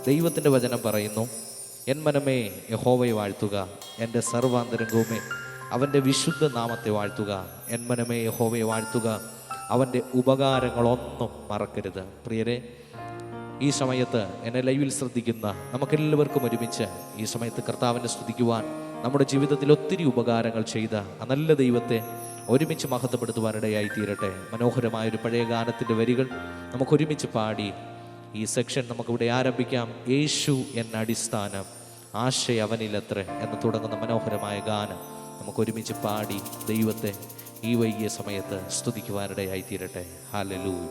ദൈവത്തിൻ്റെ വചനം പറയുന്നു, എൻ മനമേ യഹോവയെ വാഴ്ത്തുക, എൻ്റെ സർവാന്തരംഗവുമേ അവൻ്റെ വിശുദ്ധ നാമത്തെ വാഴ്ത്തുക. എൻ മനമേ യഹോവയെ വാഴ്ത്തുക, അവൻ്റെ ഉപകാരങ്ങളൊന്നും മറക്കരുത്. പ്രിയരെ, ഈ സമയത്ത് എന്നെ ലൈവിൽ ശ്രദ്ധിക്കുന്ന നമുക്കെല്ലാവർക്കും ഒരുമിച്ച് ഈ സമയത്ത് കർത്താവിനെ സ്തുതിക്കുവാൻ, നമ്മുടെ ജീവിതത്തിൽ ഒത്തിരി ഉപകാരങ്ങൾ ചെയ്ത ആ നല്ല ദൈവത്തെ ഒരുമിച്ച് മഹത്വപ്പെടുത്തുവാനിടയായി തീരട്ടെ. മനോഹരമായൊരു പഴയ ഗാനത്തിൻ്റെ വരികൾ നമുക്കൊരുമിച്ച് പാടി ഈ സെക്ഷൻ നമുക്കിവിടെ ആരംഭിക്കാം. യേശു എന്ന അടിസ്ഥാനം, ആശ അവനിലത്ര എന്ന് തുടങ്ങുന്ന മനോഹരമായ ഗാനം നമുക്കൊരുമിച്ച് പാടി ദൈവത്തെ ഈ വൈകിയ സമയത്ത് സ്തുതിക്കുവാനിടയായി തീരട്ടെ. ഹല്ലേലൂയ.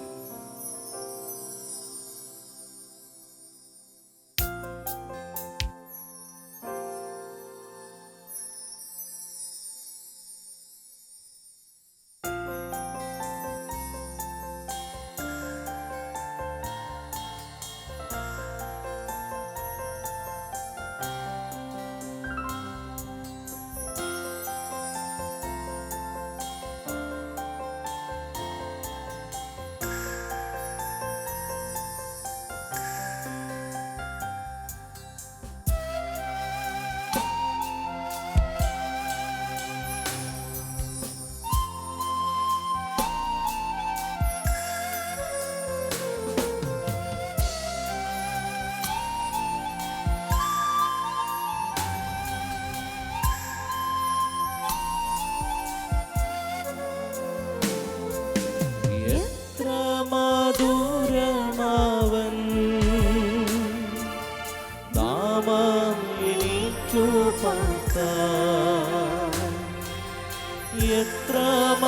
എത്ര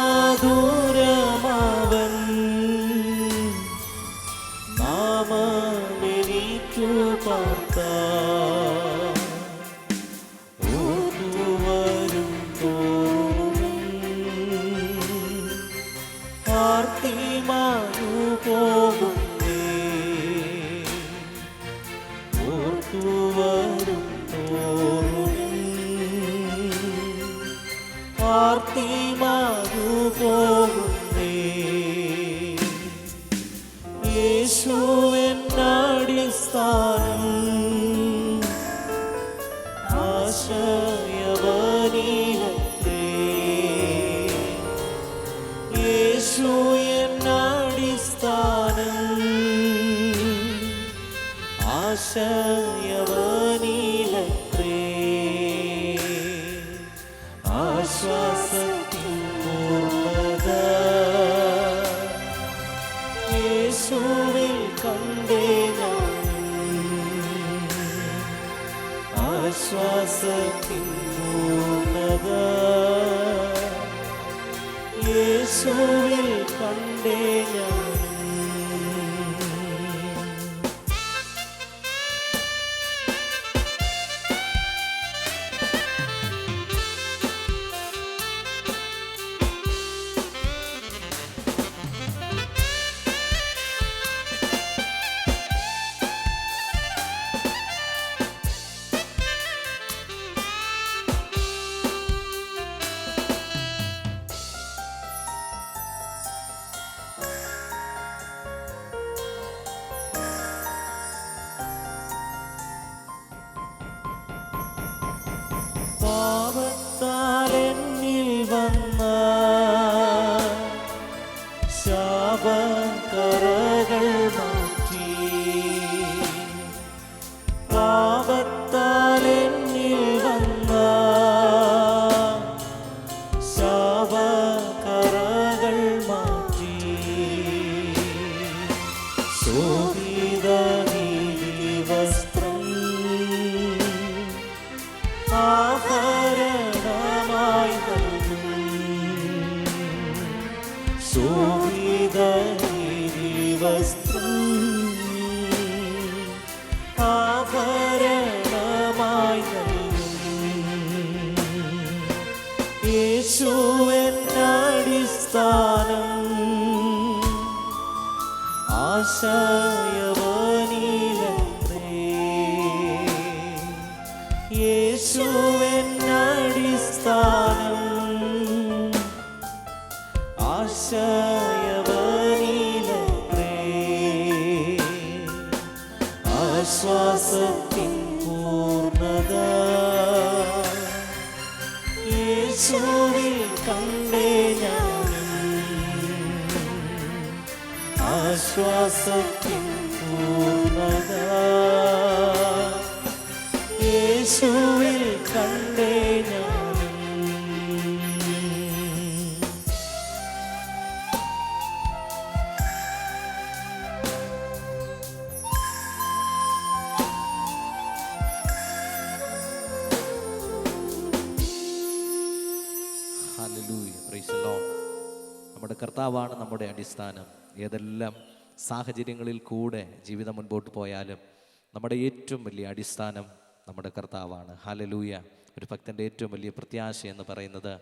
മധുരമാവൻ നാമമെനിക്കു പാർത്താൻ, ഓർത്തുവരും തോറും ആർത്തി മാറുപോകുന്നേ, ഓർത്തുവരും ആർത്തി മാറുപോകുന്നേ. യേശു എന്നടിസ്ഥാനം, ആശയവനിലത്രേ. യേശു എന്നടിസ്ഥാനം, ആശയവനിലത്രേ. ആശ്വാസത്തിൻ പൂർണ്ണത യേശുവിൽ കണ്ടേ ഞാൻ, ആശ്വാസത്തിൻ പൂർണ്ണത യേശുവിൽ കണ്ടേ ഞാൻ. പാപത്താലെന്നിൽ വന്ന ശാപക്കറകൾ മാറ്റി, പാപത്താലെന്നിൽ വന്ന ശാപക്കറകൾ മാറ്റി, ശോഭിത വസ്ത്രം ആഭരണമായി നൽകും, ശോഭിത വസ്ത്രം ആഭരണമായി നൽകും. യേശു എന്നടിസ്ഥാനം, ആശയവനിലത്രേ. യേശു എന്നടിസ്ഥാനം, ആശയവനിലത്രേ. ആശ്വാസ യേശുവിൽ കണ്ടേ ഞാൻ ആശ്വാസത്തിൻ പൂർണ്ണത. യേശുവിൽ കണ്ടേ ഞാൻ. Hallelujah, praise the Lord. നമ്മുടെ കർത്താവാണ് നമ്മുടെ അടിസ്ഥാനം. ഏതെല്ലാം സാഹചര്യങ്ങളിൽ കൂടെ ജീവിതം മുൻപോട്ട് പോയാലും നമ്മുടെ ഏറ്റവും വലിയ അടിസ്ഥാനം നമ്മുടെ കർത്താവാണ്. ഹല്ലേലൂയ. ഒരു ഭക്തൻ്റെ ഏറ്റവും വലിയ പ്രത്യാശ എന്ന് പറയുന്നത്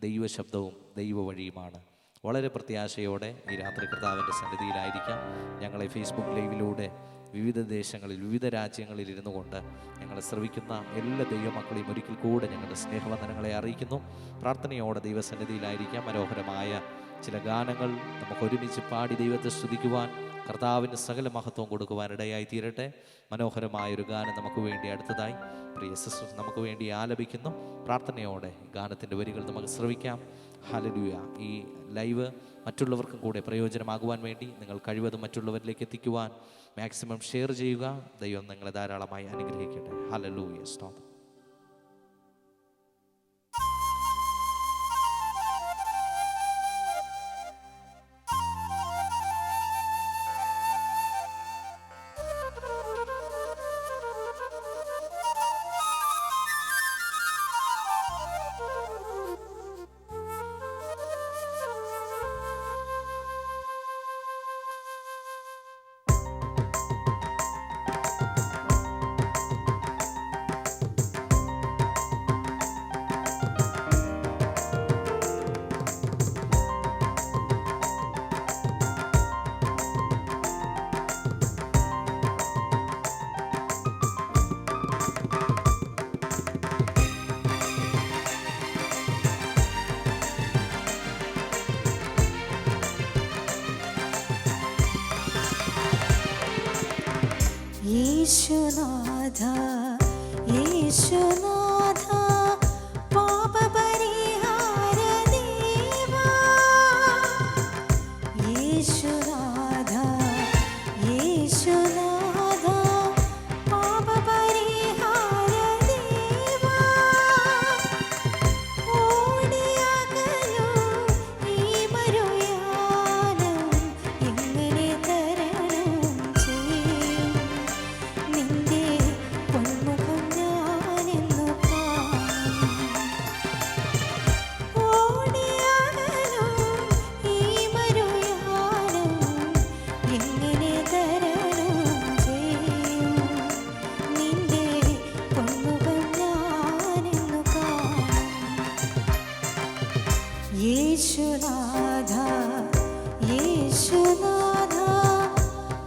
ദൈവശബ്ദവും ദൈവവഴിയുമാണ്. വളരെ പ്രത്യാശയോടെ ഈ രാത്രി കർത്താവിൻ്റെ സന്നിധിയിലായിരിക്കാം. ഞങ്ങളെ ഫേസ്ബുക്ക് ലൈവിലൂടെ വിവിധ ദേശങ്ങളിൽ വിവിധ രാജ്യങ്ങളിൽ ഇരുന്നു കൊണ്ട് ഞങ്ങളെ ശ്രവിക്കുന്ന എല്ലാ ദൈവമക്കളെയും ഒരിക്കൽ കൂടെ ഞങ്ങളുടെ സ്നേഹവന്ദനങ്ങളെ അറിയിക്കുന്നു. പ്രാർത്ഥനയോടെ ദൈവസന്നിധിയിലായിരിക്കാം. മനോഹരമായ ചില ഗാനങ്ങൾ നമുക്ക് ഒരുമിച്ച് പാടി ദൈവത്തെ സ്തുതിക്കുവാൻ, കർത്താവിന് സകല മഹത്വം കൊടുക്കുവാൻ ഇടയായി തീരട്ടെ. മനോഹരമായൊരു ഗാനം നമുക്ക് വേണ്ടി അടുത്തതായി പ്രിയ സിസ്റ്റർ നമുക്ക് വേണ്ടി ആലപിക്കുന്നു. പ്രാർത്ഥനയോടെ ഗാനത്തിൻ്റെ വരികൾ നമുക്ക് ശ്രവിക്കാം. ഹല്ലേലൂയ. ഈ ലൈവ് മറ്റുള്ളവർക്കും കൂടെ പ്രയോജനമാകുവാൻ വേണ്ടി നിങ്ങൾ കഴിവതും മറ്റുള്ളവരിലേക്ക് എത്തിക്കുവാൻ മാക്സിമം ഷെയർ ചെയ്യുക. ദൈവം നിങ്ങളെ ധാരാളമായി അനുഗ്രഹിക്കട്ടെ. ഹല്ലേലൂയ. സ്തോത്രം. യേശുനാഥ യേശുനാഥ പാപപരിഹാര ദേവാ. യേശുനാഥ യേശുനാഥ പാപപരിഹാര ദേവാ. ഓടിയകലൂ ഈ മരുയാനം എങ്ങനെ തരണം ചെയ്യും. നിന്റെ പൊന്മുഖം ഞാനെന്നു കാണും. ഓടിയകലൂ ഈ മരുയാനം എങ്ങനെ തരണം ചെയ്യും. നിന്റെ പൊന്മുഖം ഞാനെന്നു കാണും. യേശുനാഥ യേശുനാഥ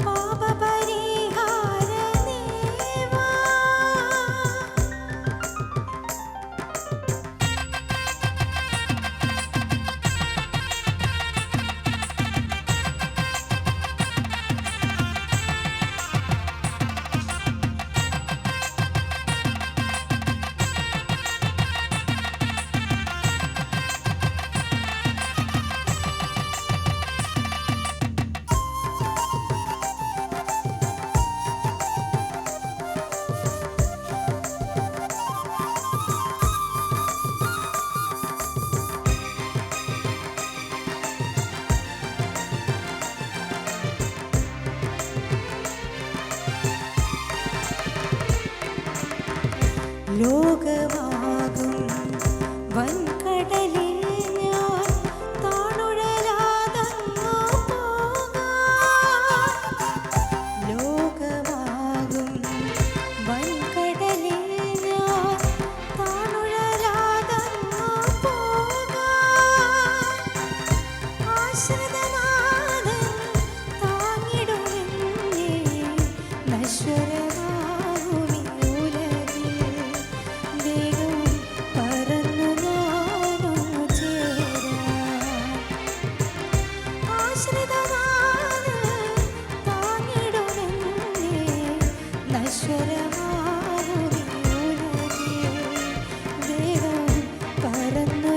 പാപപരിഹാര ദേവാ. ലോകമാകും വൻകടലിൽ ഞാൻ താണുഴലാതങ്ങു പോകാം. ലോകമാകും വൻകടലിൽ ഞാൻ താണുഴലാതങ്ങു പോകാം. ആശ്രിതനാഥൻ താങ്ങിടുമെന്നേ നശ്വരമാകുമീ ഉലകിൽ. വേഗം പറന്നു ഞാനൊന്നു ചേരാം. ആശ്രിതനാഥൻ താങ്ങിടുമെന്നേ നശ്വരമാകുമീ ഉലകിൽ. വേഗം പറന്നു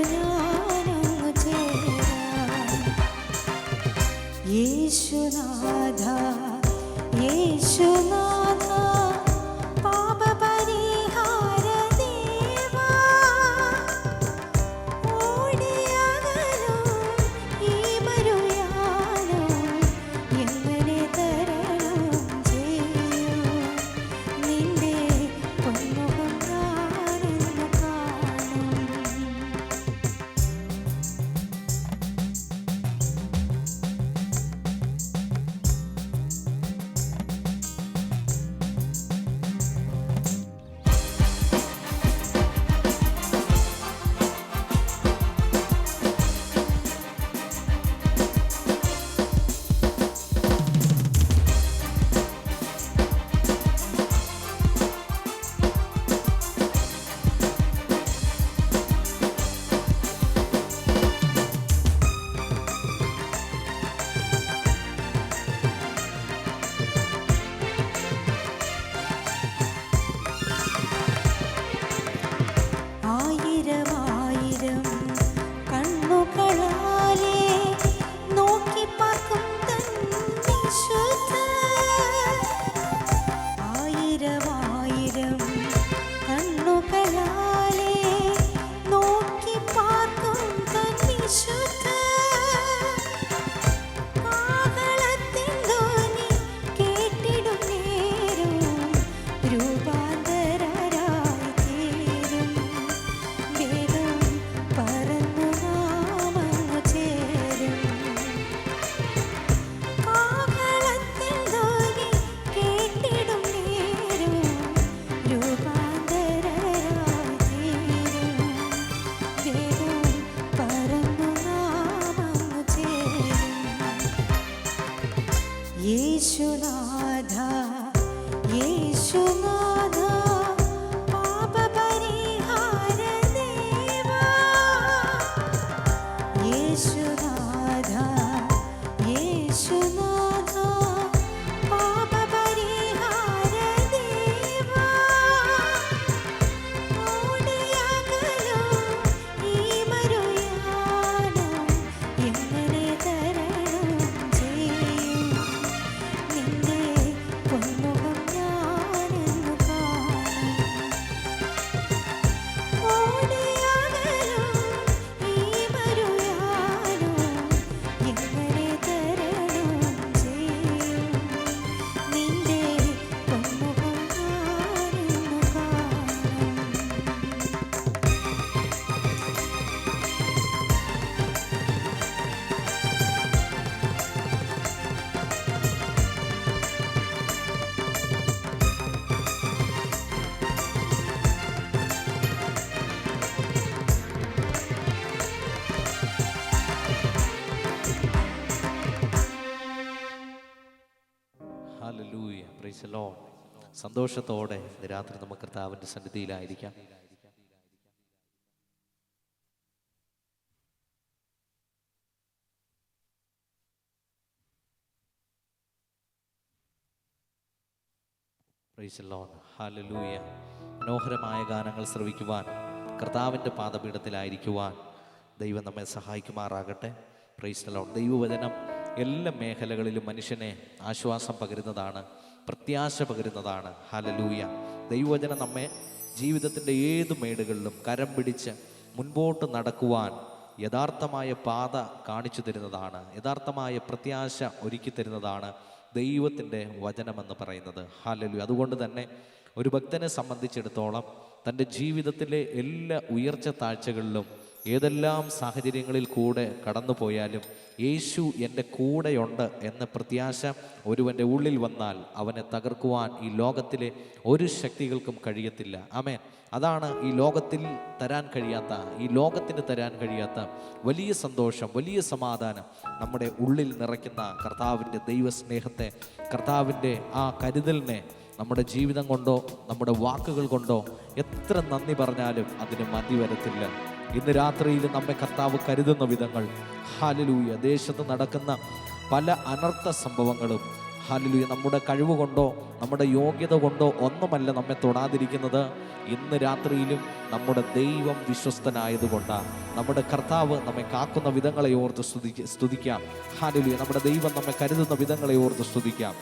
പരിശുദ്ധ കാഹളത്തിൻ ധ്വനി കേട്ടിടും നേരം രൂപാന്തരരായി തീരും. വേഗം പറന്നു നാം അങ്ങു ചേരും. കാഹളത്തിൻ ധ്വനി കേട്ടിടും നേരം രൂപാന്തരരായി തീരും. വേഗം പറന്നു നാം അങ്ങു ചേരും. യേശുനാഥ യേശുനാഥ പാപപരിഹാര ദേവാ. യേശുനാഥ യേശുനാഥ പാപപരിഹാര ദേവാ. ഓടിയകലോ ഈ മരുയാനം എങ്ങനെ തരണം ചെയ്യും. നിന്റെ പൊന്മുഖം ഞാനെന്നു കാണും. ഓടിയകലോ ഈ മരുയാനം എങ്ങനെ തരണം ചെയ്യും. നിന്റെ പൊന്മുഖം ഞാനെന്നു കാണും. Hallelujah, praise the Lord. സന്തോഷത്തോടെ ഇന്ന് രാത്രി നമുക്ക് കർത്താവിൻ്റെ സന്നിധിയിലായിരിക്കാം. Praise the Lord. ഹല്ലേലൂയ. മനോഹരമായ ഗാനങ്ങൾ ശ്രവിക്കുവാൻ, കർത്താവിൻ്റെ പാദപീഠത്തിലായിരിക്കുവാൻ ദൈവം നമ്മെ സഹായിക്കുമാറാകട്ടെ. Price the Lord. ദൈവവചനം എല്ലാ മേഖലകളിലും മനുഷ്യനെ ആശ്വാസം പകരുന്നതാണ്, പ്രത്യാശ പകരുന്നതാണ്. ഹല്ലേലൂയ. ദൈവവചനം നമ്മെ ജീവിതത്തിൻ്റെ ഏത് മേടുകളിലും കരം പിടിച്ച് മുൻപോട്ട് നടക്കുവാൻ യഥാർത്ഥമായ പാത കാണിച്ചു തരുന്നതാണ്, യഥാർത്ഥമായ പ്രത്യാശ ഒരുക്കി തരുന്നതാണ് ദൈവത്തിൻ്റെ വചനമെന്ന് പറയുന്നത്. ഹല്ലേലൂയ. അതുകൊണ്ട് തന്നെ ഒരു ഭക്തനെ സംബന്ധിച്ചിടത്തോളം തൻ്റെ ജീവിതത്തിലെ എല്ലാ ഉയർച്ച താഴ്ചകളിലും ഏതെല്ലാം സാഹചര്യങ്ങളിൽ കൂടെ കടന്നു പോയാലും യേശു എൻ്റെ കൂടെയുണ്ട് എന്ന പ്രത്യാശ ഒരുവൻ്റെ ഉള്ളിൽ വന്നാൽ അവനെ തകർക്കുവാൻ ഈ ലോകത്തിലെ ഒരു ശക്തികൾക്കും കഴിയത്തില്ല. ആമേൻ. അതാണ് ഈ ലോകത്തിൽ തരാൻ കഴിയാത്ത, ഈ ലോകത്തിന് തരാൻ കഴിയാത്ത വലിയ സന്തോഷം, വലിയ സമാധാനം നമ്മുടെ ഉള്ളിൽ നിറയ്ക്കുന്ന കർത്താവിൻ്റെ ദൈവസ്നേഹത്തെ, കർത്താവിൻ്റെ ആ കരുതലിനെ നമ്മുടെ ജീവിതം കൊണ്ടോ നമ്മുടെ വാക്കുകൾ കൊണ്ടോ എത്ര നന്ദി പറഞ്ഞാലും അതിന് മതി വരത്തില്ല. ഇന്ന് രാത്രിയിൽ നമ്മെ കർത്താവ് കരുതുന്ന വിധങ്ങൾ, ഹല്ലേലൂയ, ദേശത്ത് നടക്കുന്ന പല അനർത്ഥ സംഭവങ്ങളും, ഹല്ലേലൂയ, നമ്മുടെ കഴിവ് കൊണ്ടോ നമ്മുടെ യോഗ്യത കൊണ്ടോ ഒന്നുമല്ല നമ്മെ തൊടാതിരിക്കുന്നത്. ഇന്ന് രാത്രിയിലും നമ്മുടെ ദൈവം വിശ്വസ്തനായതുകൊണ്ടാണ്. നമ്മുടെ കർത്താവ് നമ്മെ കാക്കുന്ന വിധങ്ങളെ ഓർത്ത് സ്തുതിക്കാം. ഹല്ലേലൂയ. നമ്മുടെ ദൈവം നമ്മെ കരുതുന്ന വിധങ്ങളെ ഓർത്ത് സ്തുതിക്കാം.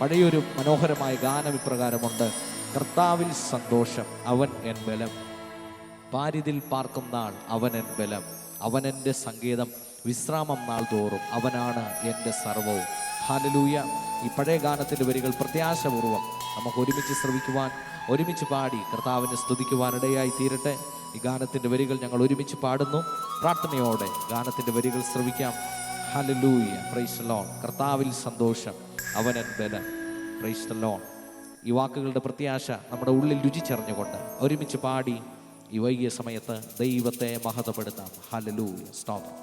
പഴയൊരു മനോഹരമായ ഗാനം ഇപ്രകാരമുണ്ട്: കർത്താവിൽ സന്തോഷം, അവൻ എൻ ബലം, പാരിതിൽ പാർക്കും നാൾ അവൻ എൻ ബലം, അവൻ എൻ്റെ സങ്കേതം, വിശ്രാമം നാൾ തോറും അവനാണ് എൻ്റെ സർവവും. ഹല്ലേലൂയ. ഈ പഴയ ഗാനത്തിൻ്റെ വരികൾ പ്രത്യാശപൂർവ്വം നമുക്ക് ഒരുമിച്ച് ശ്രവിക്കുവാൻ, ഒരുമിച്ച് പാടി കർത്താവിനെ സ്തുതിക്കുവാനിടയായി തീരട്ടെ. ഈ ഗാനത്തിൻ്റെ വരികൾ ഞങ്ങൾ ഒരുമിച്ച് പാടുന്നു. പ്രാർത്ഥനയോടെ ഗാനത്തിൻ്റെ വരികൾ ശ്രവിക്കാം. ഹല്ലേലൂയ. Praise the Lord. കർത്താവിൽ സന്തോഷം, അവൻ എൻ ബലം. Price the Lord. ഈ വാക്കുകളുടെ പ്രത്യാശ നമ്മുടെ ഉള്ളിൽ രുചിച്ചറിഞ്ഞുകൊണ്ട് ഒരുമിച്ച് പാടി ഈ വൈകിയ സമയത്ത് ദൈവത്തെ മഹത്വപ്പെടുത്താം. ഹല്ലേലൂയ. സ്തോത്രം.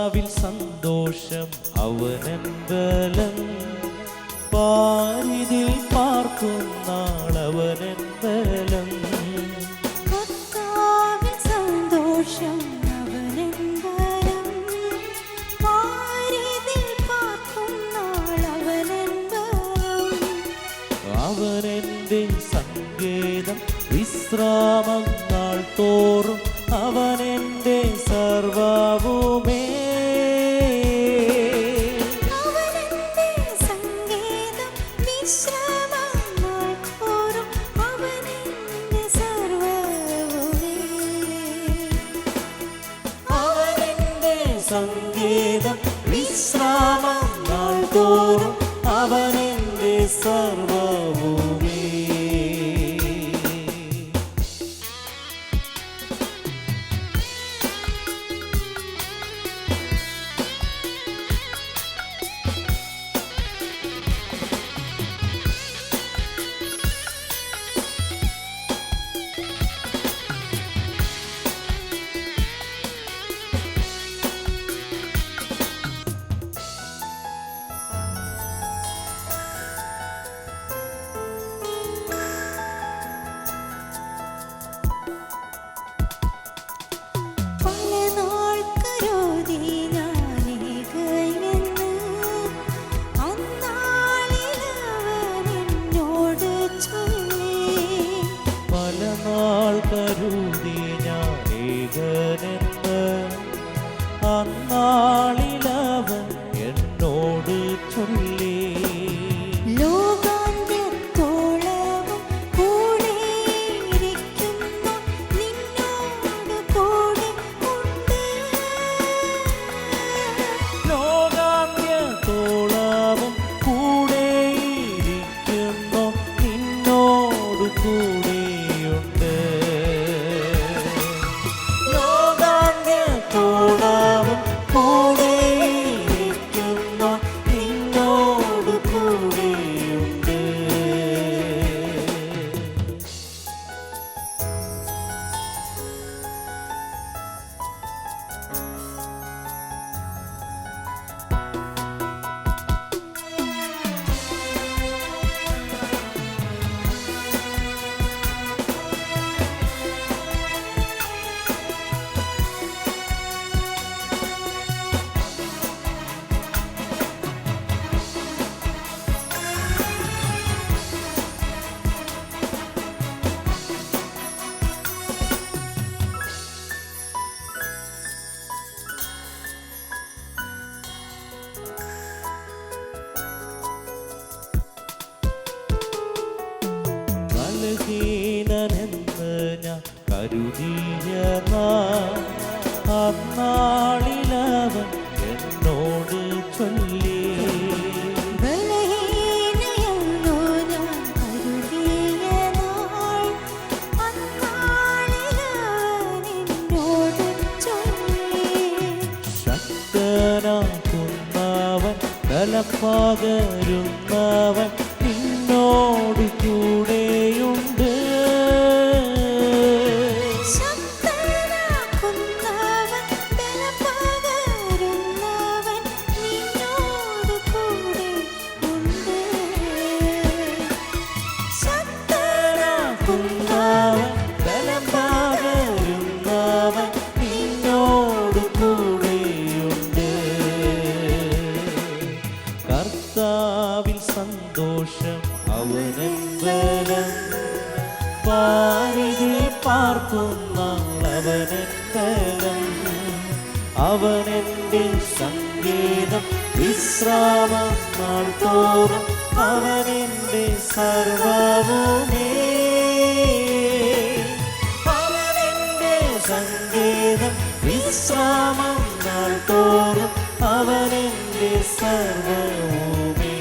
കർത്താവിൽ സന്തോഷം അവനൻ ബലം, പാരിതിൽ പാർക്കുന്നാളവനൻ ബലം. കർത്താവിൽ സന്തോഷം അവനൻ ബലം, പാരിതിൽ പാർക്കുന്നാളവനൻ ബലം. അവനെന്റെ സങ്കേതം, വിശ്രാമം നാൾ തോറും അവനെന്റെ സർവ്വവുമേ. അവനെന്റെ സങ്കേതം, വിശ്രാമം നാൾ തോറും അവനെന്റെ സർവ്വവുമേ. അവനെന്റെ സങ്കേതം, വിശ്രാമം നാൾ തോറും അവനെന്റെ സർവ്വവുമേ. പല നാൾ കരുതി ഞാനേകയെന്ന്, അന്നാളിലവൻ എന്നോട് ചൊല്ലി. പല നാൾ കരുതി ഞാൻ ഏകനെന്ന്, അന്നാളിലവൻ എന്നോട് ചൊല്ലി. ലോകാന്ത്യത്തോളവും കൂടെയിരിക്കുന്ന നിന്നോട് കൂടെ ഉണ്ട്. ലോകാന്ത്യത്തോളവും കൂടെയിരിക്കുന്നു, നിന്നോട് കൂടെയുണ്ട്. ലോകാന്ത്യത്തോളവും കൂടെയിരിക്കുന്നു, നിന്നോട് കൂടെയുണ്ട്. ബലഹീനനെന്ന് ഞാൻ കരുതിയ നാൾ, അന്നാളിലവൻ എന്നോട് ചൊല്ലി. ബലഹീനയെന്നു ഞാൻ കരുതിയ നാൾ, അന്നാളിലവൻ എന്നോട് ചൊല്ലി. ശക്തനാക്കുന്നവൻ, ബലം പകരുന്നവൻ നിന്നോട് കൂടെയുണ്ട്. ശക്തനാക്കുന്നവൻ, ബലം പകരുന്നവൻ നിന്നോട് കൂടെ ഉണ്ട്. ശക്തനാക്കുന്നവൻ, ബലം പകരുന്നവൻ നിന്നോട് കൂടെയുണ്ട്. കർത്താവിൽ സന്തോഷം അവനൻ ബലം, പാരിതിൽ പാർക്കുന്നാളവനൻ ബലം. അവനെന്റെ സങ്കേതം, വിശ്രാമം നാൾ തോറും അവനെന്റെ സർവ്വവുമേ. അവനെന്റെ സങ്കേതം, വിശ്രാമം നാൾ തോറും അവനെന്റെ സർവ്വവുമേ.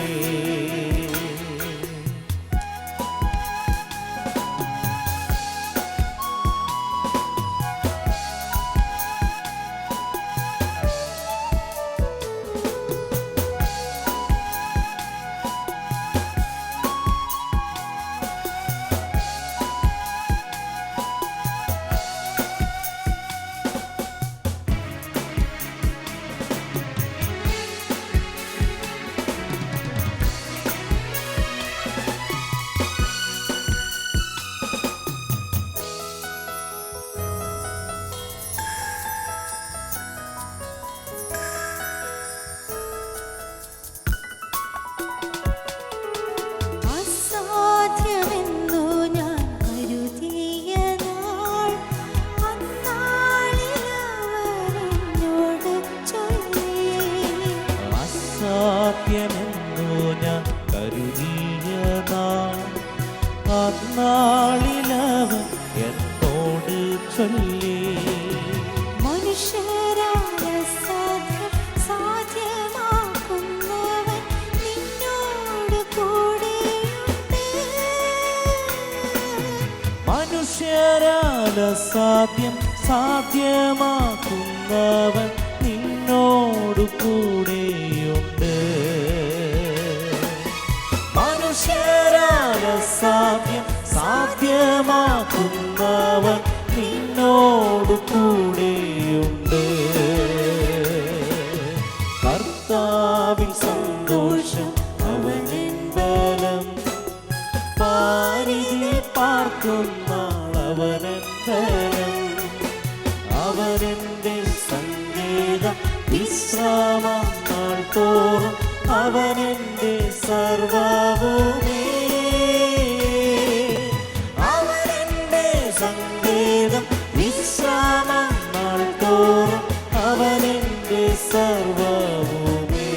അന്നാളിലവൻ എന്നോട് ചൊല്ലി. മനുഷ്യരാൽ അസാധ്യം സാധ്യമാക്കുന്നവൻ നിന്നോട് കൂടെയുണ്ട്. മനുഷ്യരാൽ അസാധ്യം സാധ്യമാക്കുന്നവൻ നിന്നോട് കൂടെയുണ്ട്. മനുഷ്യരാൽ അസാധ്യം സാധ്യമാക്കുന്നവൻ നിന്നോട് കൂടെയുണ്ട്. കർത്താവിൽ സന്തോഷം അവനിൻ ബലം, പാരിതിൽ പാർക്കുന്ന അവനൻ ബലം. അവനെന്റെ സങ്കേതം, വിശ്രാമം നാൾ തോറും അവനെന്റെ സർവ്വവുമേ. അവനെന്റെ സങ്കേതം, വിശ്രാമം നാൾ തോറും അവനെന്റെ സർവ്വവുമേ.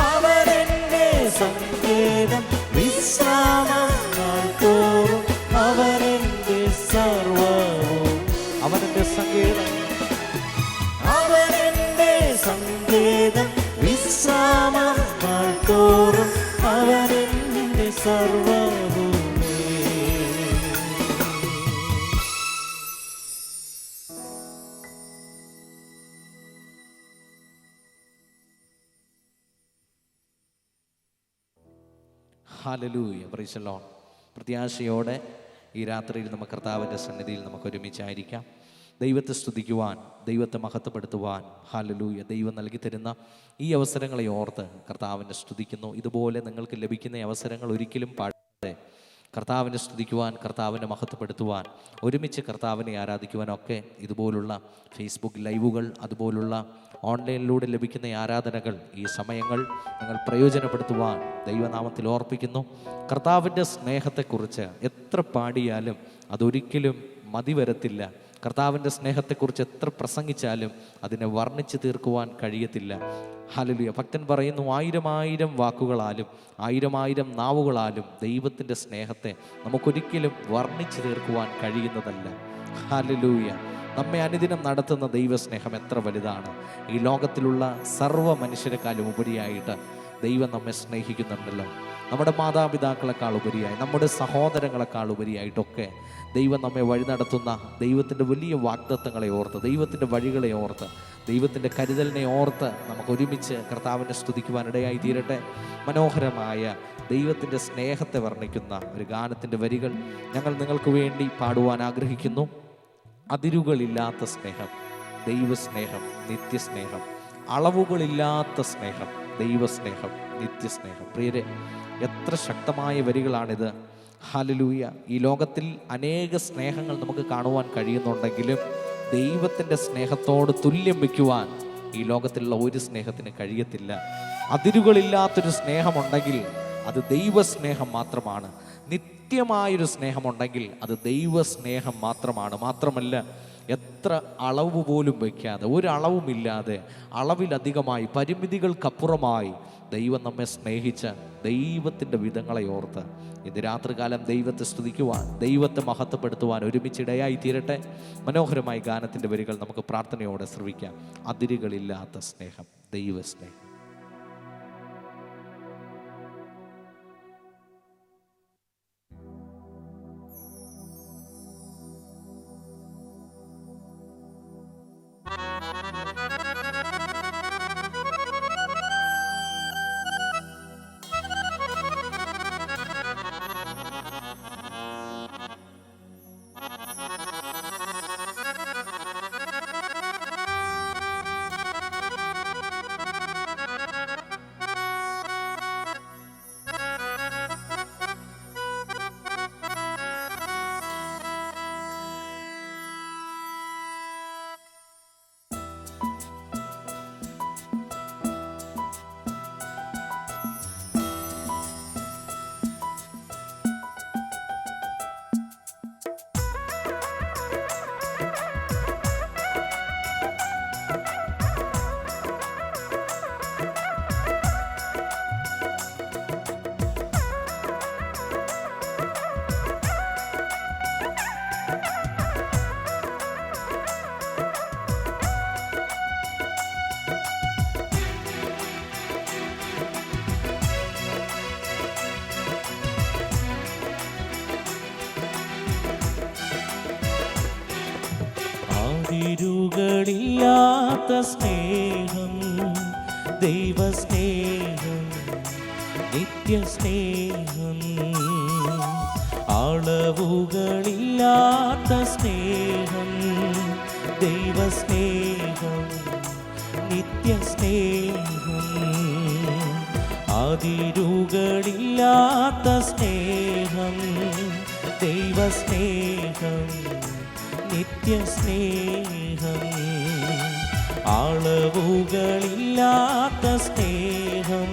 അവനെന്റെ സങ്കേതം, വിശ്രാമം നാൾ തോറും അവനെന്റെ സർവ്വവും. അവനെന്റെ സങ്കേതം, അവനെന്റെ സങ്കേതം, വിശ്രാമം നാൾ തോറും അവനെന്റെ സർവ്വവുമേ. Hallelujah, praise the Lord. പ്രത്യാശയോടെ ഈ രാത്രിയിൽ നമുക്ക് കർത്താവിൻ്റെ സന്നിധിയിൽ നമുക്ക് ഒരുമിച്ചായിരിക്കാം. ദൈവത്തെ സ്തുതിക്കുവാൻ, ദൈവത്തെ മഹത്വപ്പെടുത്തുവാൻ. ഹല്ലേലൂയ. ദൈവം നൽകി തരുന്ന ഈ അവസരങ്ങളെ ഓർത്ത് കർത്താവിനെ സ്തുതിക്കുന്നു. ഇതുപോലെ നിങ്ങൾക്ക് ലഭിക്കുന്ന അവസരങ്ങൾ ഒരിക്കലും പാടാതെ കർത്താവിനെ സ്തുതിക്കുവാൻ, കർത്താവിനെ മഹത്വപ്പെടുത്തുവാൻ, ഒരുമിച്ച് കർത്താവിനെ ആരാധിക്കുവാനൊക്കെ ഇതുപോലുള്ള ഫേസ്ബുക്ക് ലൈവുകൾ, അതുപോലുള്ള ഓൺലൈനിലൂടെ ലഭിക്കുന്ന ആരാധനകൾ, ഈ സമയങ്ങൾ നിങ്ങൾ പ്രയോജനപ്പെടുത്തുവാൻ ദൈവനാമത്തിൽ ഓർപ്പിക്കുന്നു. കർത്താവിൻ്റെ സ്നേഹത്തെക്കുറിച്ച് എത്ര പാടിയാലും അതൊരിക്കലും മതി വരത്തില്ല. കർത്താവിൻ്റെ സ്നേഹത്തെക്കുറിച്ച് എത്ര പ്രസംഗിച്ചാലും അതിനെ വർണ്ണിച്ച് തീർക്കുവാൻ കഴിയത്തില്ല. ഹല്ലേലൂയ. ഭക്തൻ പറയുന്നു, 1000 വാക്കുകളാലും 1000 നാവുകളാലും ദൈവത്തിൻ്റെ സ്നേഹത്തെ നമുക്കൊരിക്കലും വർണ്ണിച്ച് തീർക്കുവാൻ കഴിയുന്നതല്ല. ഹല്ലേലൂയ. നമ്മെ അനുദിനം നടത്തുന്ന ദൈവസ്നേഹം എത്ര വലുതാണ്. ഈ ലോകത്തിലുള്ള സർവ്വ മനുഷ്യരെക്കാളും ഉപരിയായിട്ട് ദൈവം നമ്മെ സ്നേഹിക്കുന്നുണ്ടല്ലോ. നമ്മുടെ മാതാപിതാക്കളെക്കാൾ ഉപരിയായി, നമ്മുടെ സഹോദരങ്ങളെക്കാൾ ഉപരിയായിട്ടൊക്കെ ദൈവം നമ്മെ വഴി നടത്തുന്ന ദൈവത്തിൻ്റെ വലിയ വാഗ്ദത്തങ്ങളെ ഓർത്ത്, ദൈവത്തിൻ്റെ വഴികളെ ഓർത്ത്, ദൈവത്തിൻ്റെ കരുതലിനെ ഓർത്ത് നമുക്ക് ഒരുമിച്ച് കർത്താവിനെ സ്തുതിക്കുവാനിടയായി തീരട്ടെ. മനോഹരമായ ദൈവത്തിൻ്റെ സ്നേഹത്തെ വർണ്ണിക്കുന്ന ഒരു ഗാനത്തിൻ്റെ വരികൾ ഞങ്ങൾ നിങ്ങൾക്ക് വേണ്ടി പാടുവാൻ ആഗ്രഹിക്കുന്നു. അതിരുകളില്ലാത്ത സ്നേഹം, ദൈവസ്നേഹം, നിത്യസ്നേഹം. അളവുകളില്ലാത്ത സ്നേഹം, ദൈവസ്നേഹം, നിത്യസ്നേഹം. പ്രിയരെ, എത്ര ശക്തമായ വരികളാണിത്. ഹല്ലേലൂയ. ഈ ലോകത്തിൽ അനേക സ്നേഹങ്ങൾ നമുക്ക് കാണുവാൻ കഴിയുന്നുണ്ടെങ്കിലും ദൈവത്തിൻ്റെ സ്നേഹത്തോട് തുല്യം വയ്ക്കുവാൻ ഈ ലോകത്തിലുള്ള ഒരു സ്നേഹത്തിന് കഴിയത്തില്ല. അതിരുകളില്ലാത്തൊരു സ്നേഹമുണ്ടെങ്കിൽ അത് ദൈവസ്നേഹം മാത്രമാണ്. നിത്യമായൊരു സ്നേഹമുണ്ടെങ്കിൽ അത് ദൈവസ്നേഹം മാത്രമാണ്. മാത്രമല്ല, എത്ര അളവ് പോലും വയ്ക്കാതെ, ഒരളവുമില്ലാതെ, അളവിലധികമായി, പരിമിതികൾക്കപ്പുറമായി ദൈവം നമ്മെ സ്നേഹിച്ച ദൈവത്തിൻ്റെ വിധങ്ങളെ ഓർത്ത് ഇന്ന് രാത്രികാലം ദൈവത്തെ സ്തുതിക്കുവാൻ, ദൈവത്തെ മഹത്വപ്പെടുത്തുവാൻ ഒരുമിച്ചിടയായി തീരട്ടെ. മനോഹരമായ ഗാനത്തിൻ്റെ വരികൾ നമുക്ക് പ്രാർത്ഥനയോടെ ശ്രവിക്കാം. അതിരുകളില്ലാത്ത സ്നേഹം, ദൈവസ്നേഹം. അതിരുകളില്ലാത്ത സ്നേഹം ദൈവസ്നേഹം നിത്യസ്നേഹം അളവുകളില്ലാത്ത സ്നേഹം ദൈവസ്നേഹം നിത്യസ്നേഹം അതിരുകളില്ലാത്ത സ്നേഹം ദൈവസ്നേഹം നിത്യസ്നേഹം അളവുകളില്ലാത്ത സ്നേഹം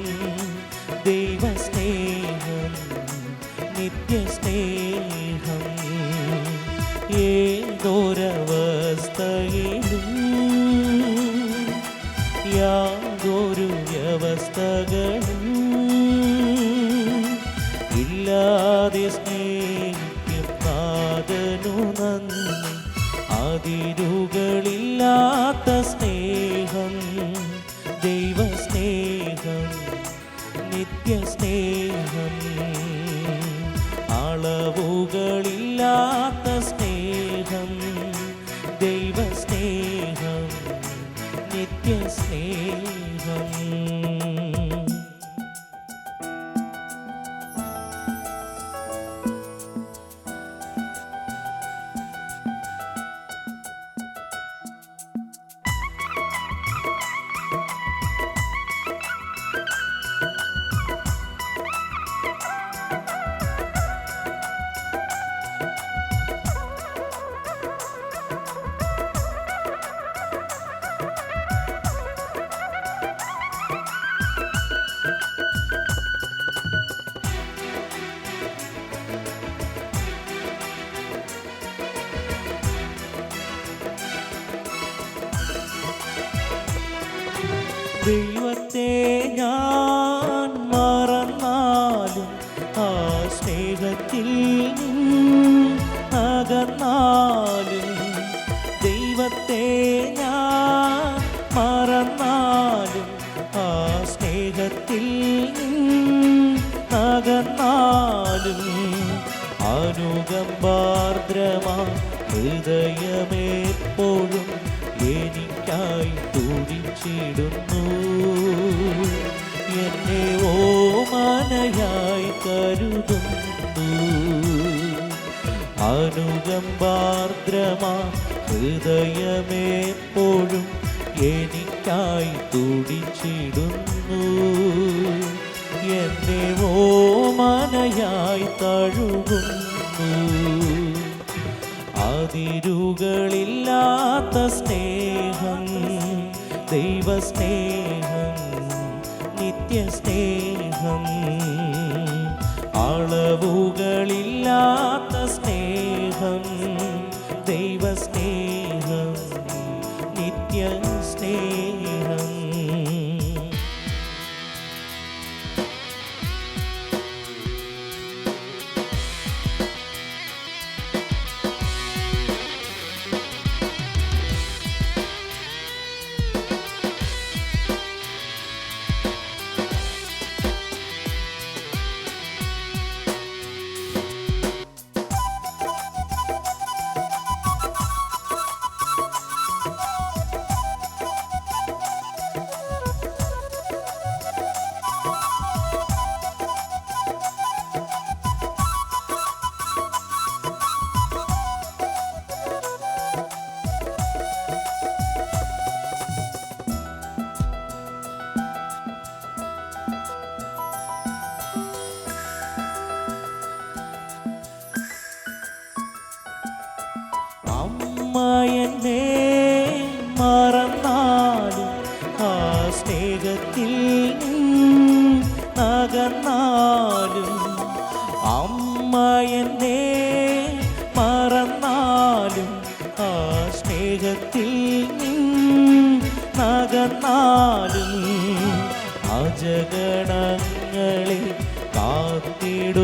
ദൈവസ്നേഹം നിത്യസ്നേഹം ഏതൊരവസ്ഥയിലും യാതൊരു വ്യവസ്ഥകളും ഇല്ലാതെ സ്നേഹിക്കും നാഥനു നന്ദി അതിരുകളില്ലാത്ത സ്നേഹം ദൈവസ്നേഹം നിത്യസ്നേഹം അളവുകളില്ലാത്ത സ്നേഹം ദൈവസ്നേഹം നിത്യസ്നേഹം ദൈവത്തെ ഞാൻ മറന്നാലും ആ സ്നേഹത്തിൽ അകന്നാലും ദൈവത്തെ ഞാൻ മറന്നാലും ആ സ്നേഹത്തിൽ അകന്നാലും അനുകമ്പാർദ്രമാ ഹൃദയമെപ്പോഴും എനിക്കായി തുടിച്ചിടുന്നു എന്നെ ഓമനയായി കരുതുന്നു അനുകമ്പാർദ്രമാ ഹൃദയമെപ്പോഴും എനിക്കായി തുടിച്ചിടുന്നു എന്നെ ഓമനയായി തഴുകുന്നു അതിരുകളില്ലാത്ത സ്നേഹം ദൈവസ്നേഹം നിത്യസ്നേഹം അളവുകളില്ലാത്ത സ്നേഹം ദൈവസ്നേഹം നിത്യസ്നേഹം എന്നെ മറന്നാലും ആ സ്നേഹത്തിൽ അകന്നാലും അമ്മ എന്നെ മറന്നാലും ആ സ്നേഹത്തിൽ അകന്നാലും അജഗണങ്ങളെ കാത്തിടുന്നവൻ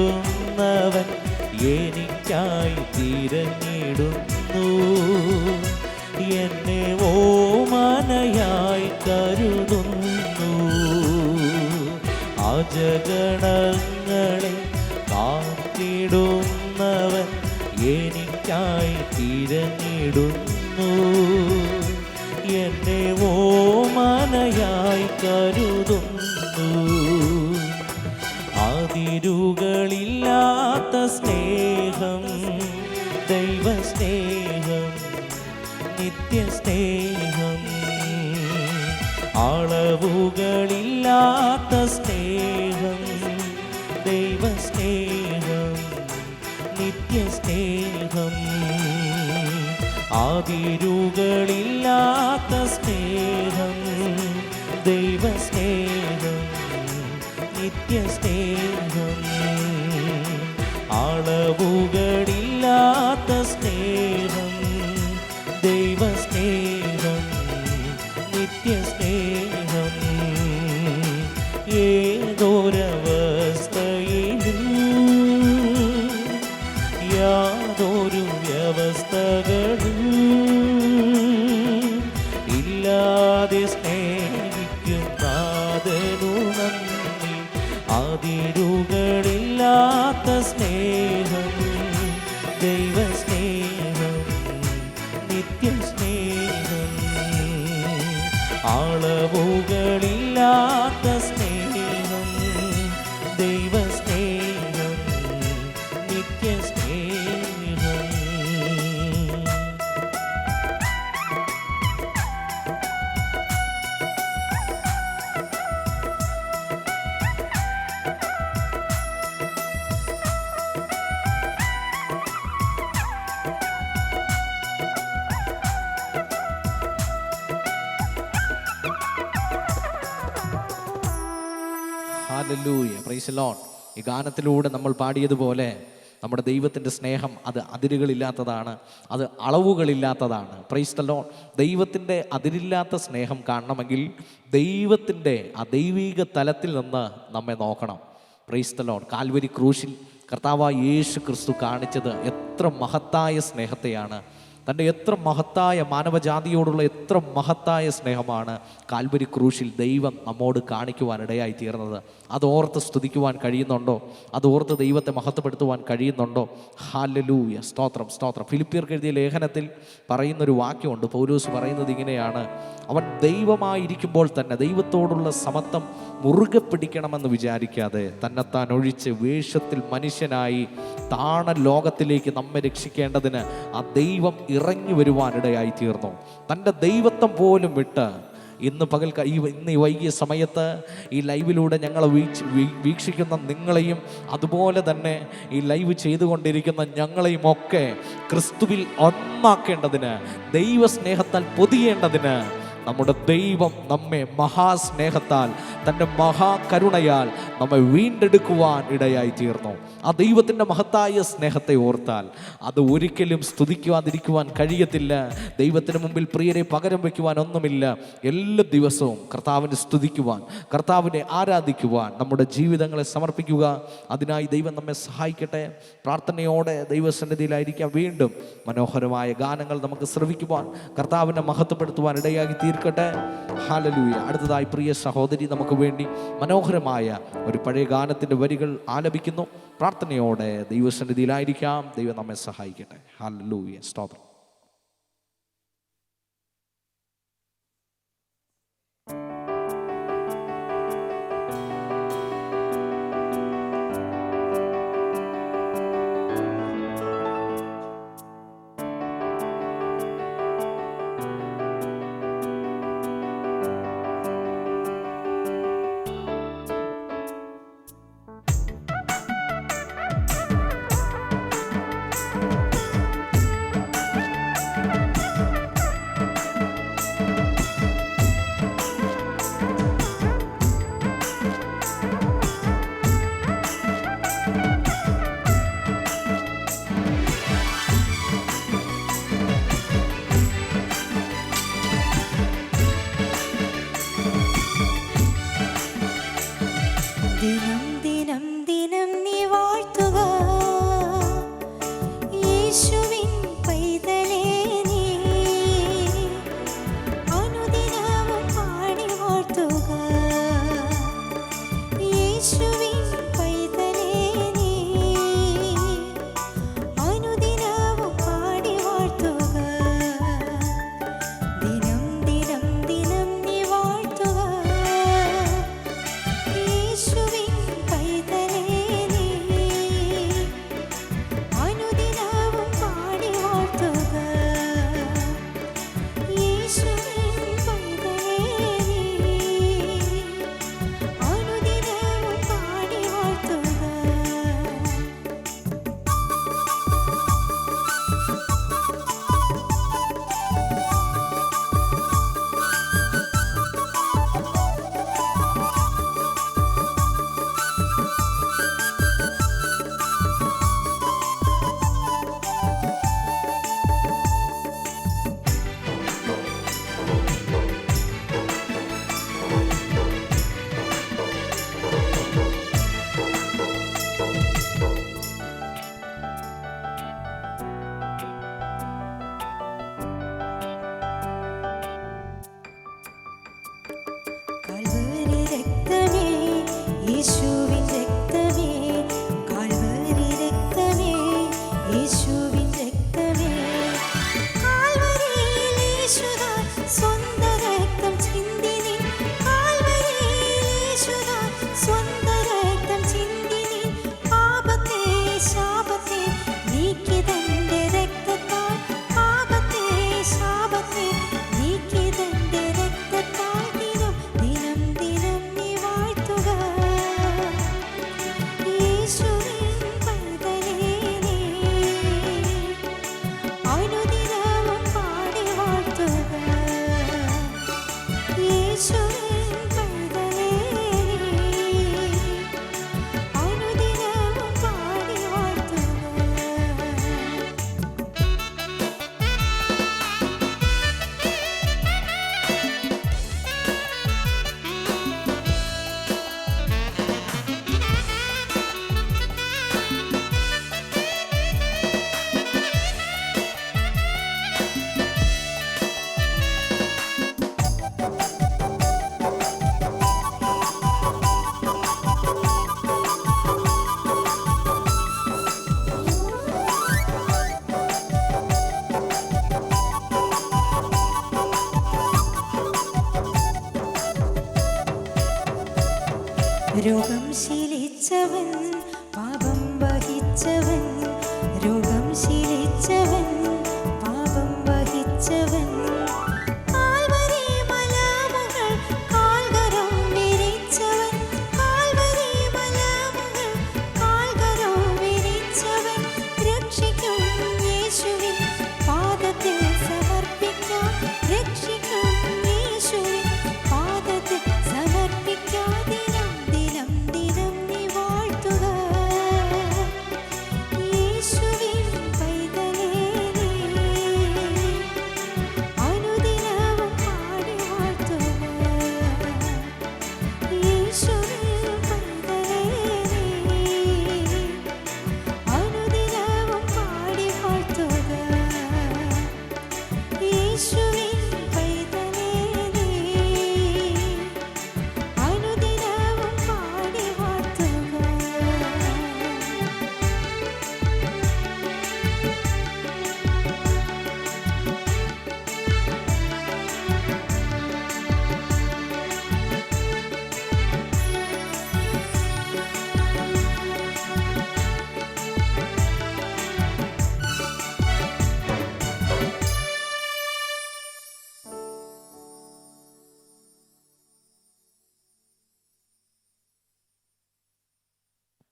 എനിക്കായി തിരഞ്ഞിടുന്നു എന്നെ ഓമനയായി കരുതുന്നു അജഗണങ്ങളെ കാത്തിടുന്നവൻ എനിക്കായി തിരഞ്ഞിടുന്നു എന്നെ ഓമനയായി കരുതുന്നു. അതിരുകളില്ലാത്ത സ്നേഹം, ദൈവസ്നേഹം, നിത്യസ്നേഹം. അളവുകളില്ലാത്ത സ്നേഹം, ദൈവസ്നേഹം, നിത്യസ്നേഹം. അതിരുകളില്ലാത്ത സ്നേഹം, ദൈവസ്നേഹം, നിത്യസ്നേഹം. അളവുകളില്ലാത്ത സ്നേഹം, ദൈവസ്നേഹം, നിത്യസ്നേഹം. ഏതൊരവസ്ഥയിലും യാതൊരു വ്യവസ്ഥകളും ഇല്ലാതെ സ്നേഹിക്കും നാഥനു നന്ദി. അതിരുകളില്ലാത്ത സ്നേഹം, ദൈവസ്നേഹം, നിത്യസ്നേഹം. അളവുകളില്ലാത്ത സ്നേഹം, ദൈവസ്നേഹം, നിത്യസ്നേഹം. Hallelujah, praise the Lord. ഈ ഗാനത്തിലൂടെ നമ്മൾ പാടിയതുപോലെ നമ്മുടെ ദൈവത്തിൻ്റെ സ്നേഹം അത് അതിരുകളില്ലാത്തതാണ്, അത് അളവുകളില്ലാത്തതാണ്. Price the Lord. ദൈവത്തിൻ്റെ അതിരില്ലാത്ത സ്നേഹം കാണണമെങ്കിൽ ദൈവത്തിൻ്റെ ആ ദൈവിക തലത്തിൽ നിന്ന് നമ്മെ നോക്കണം. Price the Lord. കാൽവരി ക്രൂശിൽ കർത്താവായ യേശു ക്രിസ്തു കാണിച്ചത് എത്ര മഹത്തായ സ്നേഹത്തെയാണ്. തൻ്റെ എത്ര മഹത്തായ മാനവജാതിയോടുള്ള എത്ര മഹത്തായ സ്നേഹമാണ് കാൽവരി ക്രൂശിൽ ദൈവം നമ്മോട് കാണിക്കുവാനിടയായി തീർന്നത്. അതോർത്ത് സ്തുതിക്കുവാൻ കഴിയുന്നുണ്ടോ? അതോർത്ത് ദൈവത്തെ മഹത്വപ്പെടുത്തുവാൻ കഴിയുന്നുണ്ടോ? ഹല്ലേലൂയ, സ്തോത്രം, സ്തോത്രം. ഫിലിപ്പിയർക്ക് എഴുതിയ ലേഖനത്തിൽ പറയുന്നൊരു വാക്യമുണ്ട്. പൗലോസ് പറയുന്നത് ഇങ്ങനെയാണ്: അവൻ ദൈവമായിരിക്കുമ്പോൾ തന്നെ ദൈവത്തോടുള്ള സമത്വം മുറുകെ പിടിക്കണമെന്ന് വിചാരിക്കാതെ തന്നെത്താൻ ഒഴിച്ച് വേഷത്തിൽ മനുഷ്യനായി താണ ലോകത്തിലേക്ക് നമ്മെ രക്ഷിക്കേണ്ടതിന് ആ ദൈവം ഇറങ്ങി വരുവാനിടയായി തീർന്നു. തൻ്റെ ദൈവത്വം പോലും വിട്ട് ഇന്ന് ഈ വൈകിയ സമയത്ത് ഈ ലൈവിലൂടെ ഞങ്ങളെ വീക്ഷിക്കുന്ന നിങ്ങളെയും അതുപോലെ തന്നെ ഈ ലൈവ് ചെയ്തുകൊണ്ടിരിക്കുന്ന ഞങ്ങളെയും ഒക്കെ ക്രിസ്തുവിൽ ഒന്നാക്കേണ്ടതിന്, ദൈവസ്നേഹത്താൽ പൊതിയേണ്ടതിന് നമ്മുടെ ദൈവം നമ്മെ മഹാസ്നേഹത്താൽ തൻ്റെ മഹാകരുണയാൽ നമ്മെ വീണ്ടെടുക്കുവാൻ ഇടയായി തീർന്നു. ആ ദൈവത്തിൻ്റെ മഹത്തായ സ്നേഹത്തെ ഓർത്താൽ അത് ഒരിക്കലും സ്തുതിക്കുവാതിരിക്കുവാൻ കഴിയത്തില്ല. ദൈവത്തിന് മുമ്പിൽ പ്രിയരെ പകരം വയ്ക്കുവാൻ ഒന്നുമില്ല. എല്ലാ ദിവസവും കർത്താവിനെ സ്തുതിക്കുവാൻ, കർത്താവിനെ ആരാധിക്കുവാൻ നമ്മുടെ ജീവിതങ്ങളെ സമർപ്പിക്കുക. അതിനായി ദൈവം നമ്മെ സഹായിക്കട്ടെ. പ്രാർത്ഥനയോടെ ദൈവസന്നിധിയിലായിരിക്കാം. വീണ്ടും മനോഹരമായ ഗാനങ്ങൾ നമുക്ക് ശ്രവിക്കുവാൻ, കർത്താവിനെ മഹത്വപ്പെടുത്തുവാൻ ഇടയാക്കി തീർക്കട്ടെ. ഹല്ലേലൂയ. അടുത്തതായി പ്രിയ സഹോദരി നമുക്ക് വേണ്ടി മനോഹരമായ ഒരു പഴയ ഗാനത്തിൻ്റെ വരികൾ ആലപിക്കുന്നു. പ്രാർത്ഥനയോടെ ദൈവസന്നിധിയിലായിരിക്കാം. ദൈവം നമ്മെ സഹായിക്കട്ടെ. ഹല്ലേലൂയ, സ്തോത്രം. ശീലിച്ചവൻ, പാപം വഹിച്ചവൻ, രോഗം ശീലിച്ചവൻ, പാപം വഹിച്ചവൻ. Calvary മലമുകൾ കാൽകരം വിരിച്ചവൻ, Calvary മലമുകൾ കാൽകരം വിരിച്ചവൻ. രക്ഷിക്കും യേശുവിൻ പാദത്തിൽ സമർപ്പിക്കാം, രക്ഷിക്കും യേശുവിൻ പാദത്തിൽ സമർപ്പിക്കാം. ദിനം ദിനം ദിനം നീ വാഴ്ത്തുക യേശുവിൻ പൈതലേ നീ. അനുദിനവും പാടി വാഴ്ത്തുക യേശുവിൻ പൈതലേ നീ. അനുദിനവും പാടി വാഴ്ത്തുക യേശുവിൻ പൈതലേ നീ. അനുദിനവും പാടി വാഴ്ത്തുക.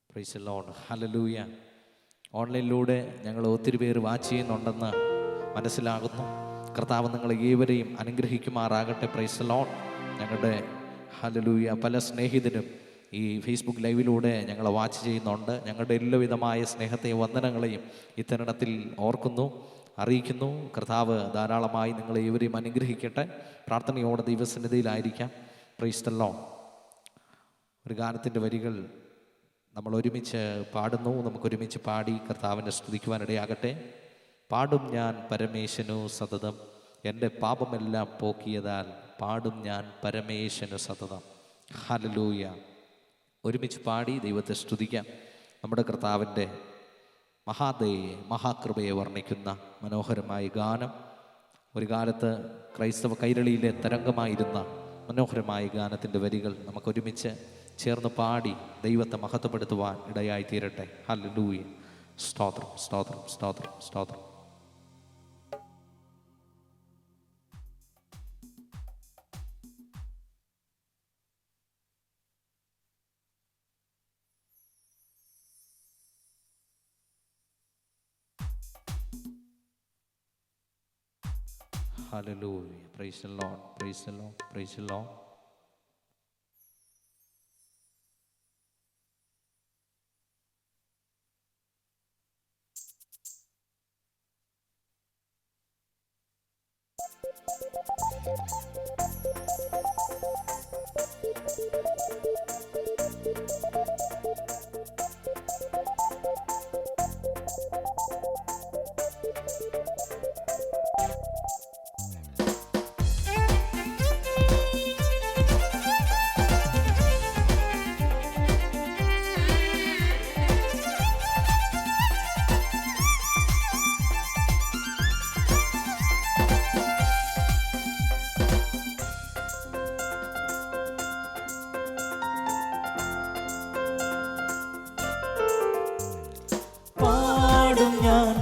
Praise the Lord. ഹല്ലേലൂയ. ഓൺലൈനിലൂടെ ഞങ്ങൾ ഒത്തിരി പേര് വാച്ച് ചെയ്യുന്നുണ്ടെന്ന് മനസ്സിലാകുന്നു. കർത്താവ് നിങ്ങളെ ഏവരെയും അനുഗ്രഹിക്കുമാറാകട്ടെ. Price the Lord. ഞങ്ങളുടെ ഹല്ലേലൂയ പല സ്നേഹിതരും ഈ ഫേസ്ബുക്ക് ലൈവിലൂടെ ഞങ്ങളെ വാച്ച് ചെയ്യുന്നുണ്ട്. ഞങ്ങളുടെ എല്ലാവിധമായ സ്നേഹത്തെയും വന്ദനങ്ങളെയും ഇത്തരണത്തിൽ ഓർക്കുന്നു, അറിയിക്കുന്നു. കർത്താവ് ധാരാളമായി നിങ്ങളെ ഏവരെയും അനുഗ്രഹിക്കട്ടെ. പ്രാർത്ഥനയോടെ ദൈവസന്നിധിയിലായിരിക്കാം. Price the Lord. ഒരു ഗാനത്തിൻ്റെ വരികൾ നമ്മൾ ഒരുമിച്ച് പാടുന്നു. നമുക്കൊരുമിച്ച് പാടി കർത്താവിനെ സ്തുതിക്കുവാനിടയാകട്ടെ. പാടും ഞാൻ പരമേശനു സതതം, എൻ്റെ പാപമെല്ലാം പോക്കിയതാൽ പാടും ഞാൻ പരമേശനു സതതം. ഹല്ലേലൂയ. ഒരുമിച്ച് പാടി ദൈവത്തെ സ്തുതിക്കാം. നമ്മുടെ കർത്താവിൻ്റെ മഹാദയെ മഹാകൃപയെ വർണ്ണിക്കുന്ന മനോഹരമായ ഗാനം. ഒരു കാലത്ത് ക്രൈസ്തവ കൈരളിയിലെ തരംഗമായിരുന്ന മനോഹരമായ ഗാനത്തിൻ്റെ വരികൾ നമുക്കൊരുമിച്ച് ചേർന്ന് പാടി ദൈവത്തെ മഹത്വപ്പെടുത്തുവാൻ ഇടയായി തീരട്ടെ. ഹല്ലേലൂയ. സ്തോത്രം, സ്തോത്രം, സ്തോത്രം, സ്തോത്രം. Hallelujah. Praise the Lord, praise the Lord, praise the Lord.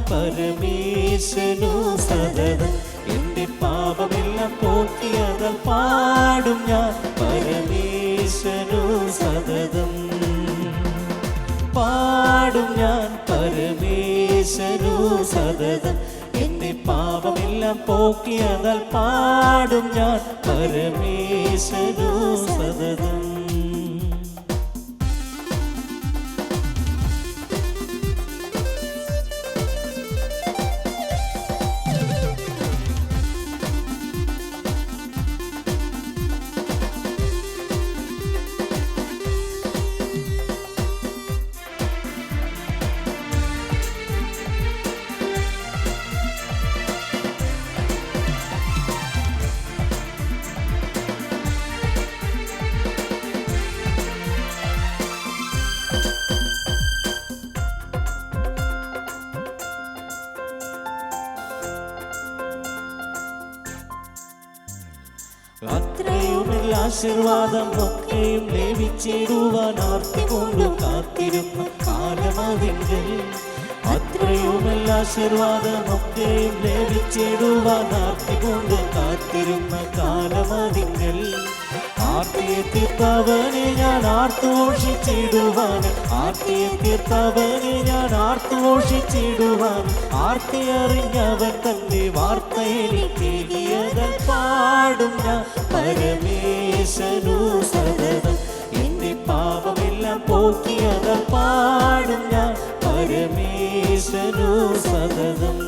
പരമേശനു സതതം, എൻ്റെ പാപമെല്ലാം പോക്കിയതാൽ പാടും ഞാൻ പരമേശനു സതതം. പാടും ഞാൻ പരമേശനു സതതം, എൻ്റെ പാപമെല്ലാം പോക്കിയതാൽ പാടും ഞാൻ പരമേശനു സതതം. ആശീർവാദം ഒക്കെയും ലഭിച്ചിടുവാൻ ആർത്തി കൊണ്ടു കാത്തിരുന്ന കാലമതിങ്കൽ അത്രയുമല്ല ആശീർവാദം ഒക്കെയും ലഭിച്ചിടുവാൻ ആർത്തി കൊണ്ട് കാത്തിരുന്ന കാലമതിങ്കൽ ആർത്തിയെ തീർത്തവനെ ഞാൻ ആർത്തുഘോഷിച്ചിടുവാൻ ആർത്തിയെ തീർത്തവനെ ഞാൻ ആർത്തുഘോഷിച്ചിടുവാൻ ആർത്തി അറിഞ്ഞവൻ തന്റെ വാർത്ത എനിക്കേകിയതൻ പാടും ഞാൻ പരമേശനു സതതം എന്റെ പാപമെല്ലാം പോക്കിയതൻ പാടും ഞാൻ പരമേശനു സതതം.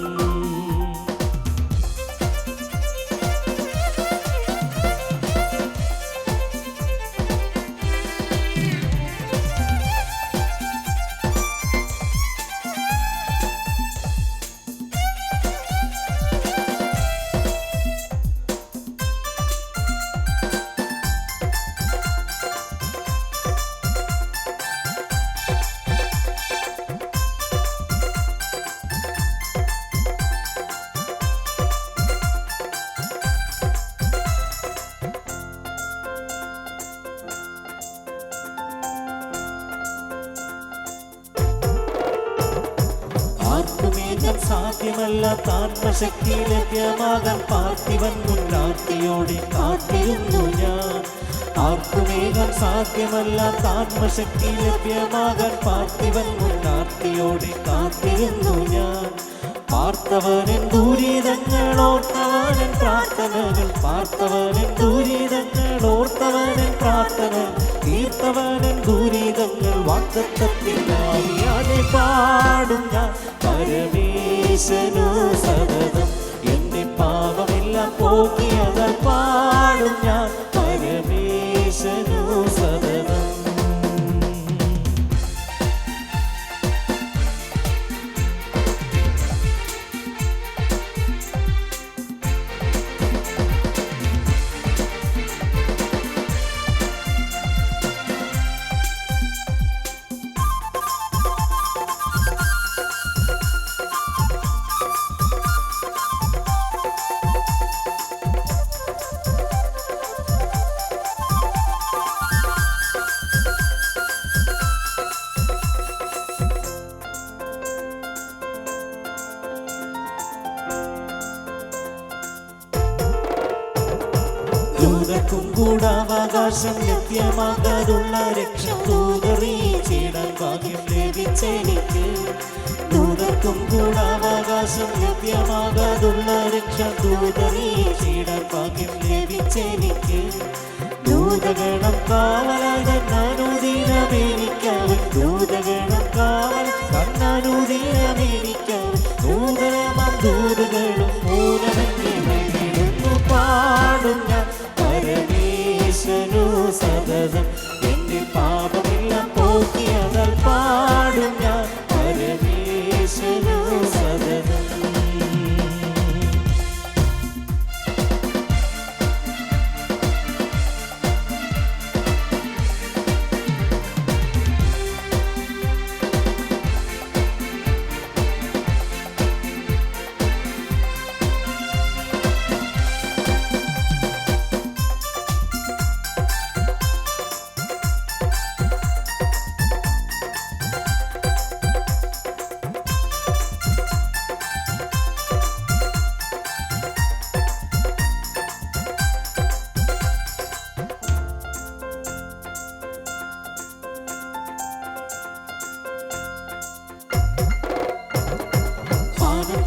ആർക്കുമേകം സാധ്യമല്ല ആത്മശക്തി ലഭ്യമാകാൻ പാർത്ഥിവൻ മുന്നാർത്തിയോടെ കാത്തിരുന്നു ഞാൻ. ആർക്കുമേകം സാധ്യമല്ല ആത്മശക്തി ലഭ്യമാകാൻ പാർത്ഥിവൻ മുന്നാർത്തിയോടെ കാത്തിരുന്നു ഞാൻ. പാർത്തവനൻ ദുരിതങ്ങൾ ഓർത്തവനൻ പ്രാർത്ഥനകൾ പാർത്തവനൻ ദുരിതങ്ങൾ ഓർത്തവനൻ പ്രാർത്ഥന തീർത്തവനൻ ദുരിതങ്ങൾ വാഗ്ദത്തത്തിനായി പാടും ഞാൻ പരമേശനു സതതം എന്റെ പാപമെല്ലാം പോക്കിയതാൽ പാടും ഞാൻ പരമേശനു സതതം. ദൂതർക്കും കൂടാവകാശം ലഭ്യമാകാതുള്ള രക്ഷ ദൂതറിയിച്ചിടാൻ ഭാഗ്യം ലഭിച്ചെനിക്ക്. ദൂതർക്കും കൂടാവകാശം ലഭ്യമാകാതുള്ള രക്ഷ ദൂതറിയിച്ചിടാൻ ഭാഗ്യം ലഭിച്ചെനിക്ക്. ദൂതഗണം കാവലായി കണ്ണാനുദീനമേനിക്കാവൻ ദൂതഗണം കാവൽ കണ്ണാനുദീനമേനിക്കാവൻ നൂതനമാം ദൂതകളും മൂലമെന്നിടുന്നു പാടും ഞാൻ പരമേശനു സതതം എന്റെ പാപമെല്ലാം പോക്കിയതാൽ പാടും ഞാൻ പരമേശനു സതതം.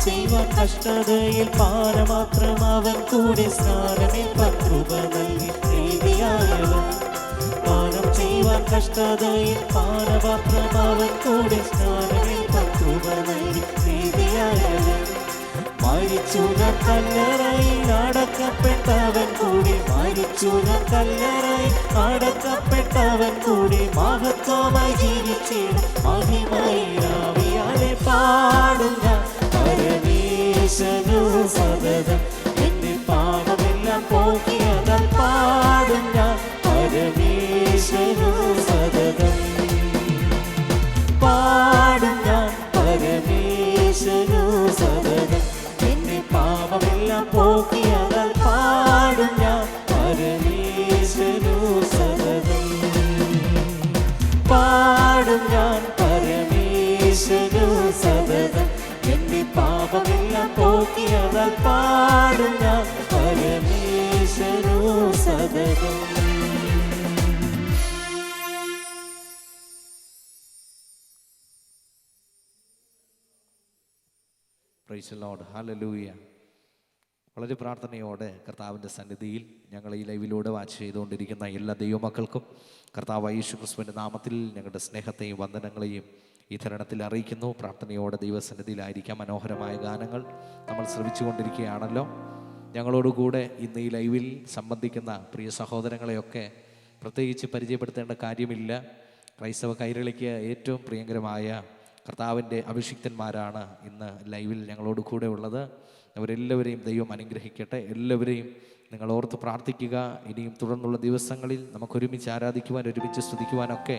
ചെയ്യുവാൻ കഷ്ടതയിൽ പാനമാത്രം അവൻ കൂടെ സ്നാനമേൽപ്പാൻ കൃപ നൽകി പ്രീതിയായവൻ. പാനം ചെയ്യുവാൻ കഷ്ടതയിൽ പാനപാത്രം അവൻ കൂടെ സ്നാനമേൽപ്പാൻ കൃപ നൽകി പ്രീതിയായവൻ. മരിച്ചു ഞാൻ കല്ലറയിൽ അടക്കപ്പെട്ടവൻ കൂടി മരിച്ചു ഞാൻ കല്ലറയിൽ അടക്കപ്പെട്ടവൻ കൂടി മഹത്വമായി ജീവിച്ചിടും മഹിമയിലാവിയാലെ പാടും ഞാൻ പരമേശനു സതതം എന്റെ പാപമെല്ലാം പോക്കിയതാൽ പാടും ഞാൻ പരമേശനു സതതം പാടും ഞാൻ പരമേശനു സതതം എന്റെ പാപമെല്ലാം പോക്കിയതാൽ പാടും ഞാൻ പരമേശനു നോക്കിയതാൽ പാടും ഞാൻ പരമേശനു സതതം. Price the Lord. ഹല്ലേലൂയ. വളരെ പ്രാർത്ഥനയോടെ കർത്താവിൻ്റെ സന്നിധിയിൽ ഞങ്ങൾ ഈ ലൈവിലൂടെ വാച്ച് ചെയ്തുകൊണ്ടിരിക്കുന്ന എല്ലാ ദൈവമക്കൾക്കും കർത്താവ് യേശു ക്രിസ്തുവിൻ്റെ നാമത്തിൽ ഞങ്ങളുടെ സ്നേഹത്തെയും വന്ദനങ്ങളെയും ഈ തരുണത്തിൽ അറിയിക്കുന്നു. പ്രാർത്ഥനയോടെ ദൈവസന്നിധിയിലായിരിക്കാം. മനോഹരമായ ഗാനങ്ങൾ നമ്മൾ ശ്രവിച്ചുകൊണ്ടിരിക്കുകയാണല്ലോ. ഞങ്ങളോടുകൂടെ ഇന്ന് ഈ ലൈവിൽ സംബന്ധിക്കുന്ന പ്രിയ സഹോദരങ്ങളെയൊക്കെ പ്രത്യേകിച്ച് പരിചയപ്പെടുത്തേണ്ട കാര്യമില്ല. ക്രൈസ്തവ കൈരളിക്ക് ഏറ്റവും പ്രിയങ്കരമായ കർത്താവിൻ്റെ അഭിഷിക്തന്മാരാണ് ഇന്ന് ലൈവിൽ ഞങ്ങളോട് കൂടെ ഉള്ളത്. അവരെല്ലാവരെയും ദൈവം അനുഗ്രഹിക്കട്ടെ. എല്ലാവരെയും നിങ്ങൾ ഓർത്ത് പ്രാർത്ഥിക്കുക. ഇനിയും തുടർന്നുള്ള ദിവസങ്ങളിൽ നമുക്കൊരുമിച്ച് ആരാധിക്കുവാൻ, ഒരുമിച്ച് സ്തുതിക്കുവാനൊക്കെ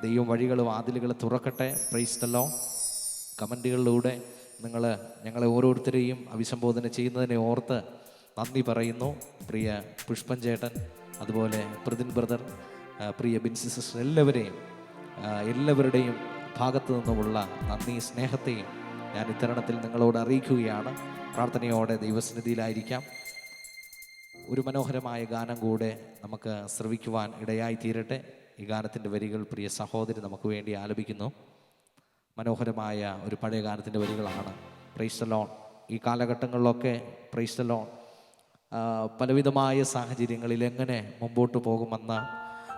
ദൈവം വഴികൾ വാതിലുകൾ തുറക്കട്ടെ. Price the Lord. കമൻറ്റുകളിലൂടെ നിങ്ങൾ ഞങ്ങളെ ഓരോരുത്തരെയും അഭിസംബോധന ചെയ്യുന്നതിനെ ഓർത്ത് നന്ദി പറയുന്നു. പ്രിയ പുഷ്പൻ ചേട്ടൻ, അതുപോലെ പ്രതിൻ ബ്രദർ, പ്രിയ ബിൻസി സിസ്റ്റർ, എല്ലാവരുടെയും ഭാഗത്തു നിന്നുമുള്ള നന്ദി സ്നേഹത്തെയും ഞാൻ ഇത്തരണത്തിൽ നിങ്ങളോട് അറിയിക്കുകയാണ്. പ്രാർത്ഥനയോടെ ദൈവസന്നിധിയിലായിരിക്കാം. ഒരു മനോഹരമായ ഗാനം കൂടെ നമുക്ക് ശ്രവിക്കുവാൻ ഇടയായി തീരട്ടെ. ഈ ഗാനത്തിൻ്റെ വരികൾ പ്രിയ സഹോദരി നമുക്ക് വേണ്ടി ആലപിക്കുന്നു. മനോഹരമായ ഒരു പഴയ ഗാനത്തിൻ്റെ വരികളാണ്. Price the Lord. ഈ കാലഘട്ടങ്ങളിലൊക്കെ പ്രൈസ് ദി ലോർഡ് പലവിധമായ സാഹചര്യങ്ങളിൽ എങ്ങനെ മുമ്പോട്ട് പോകുമെന്ന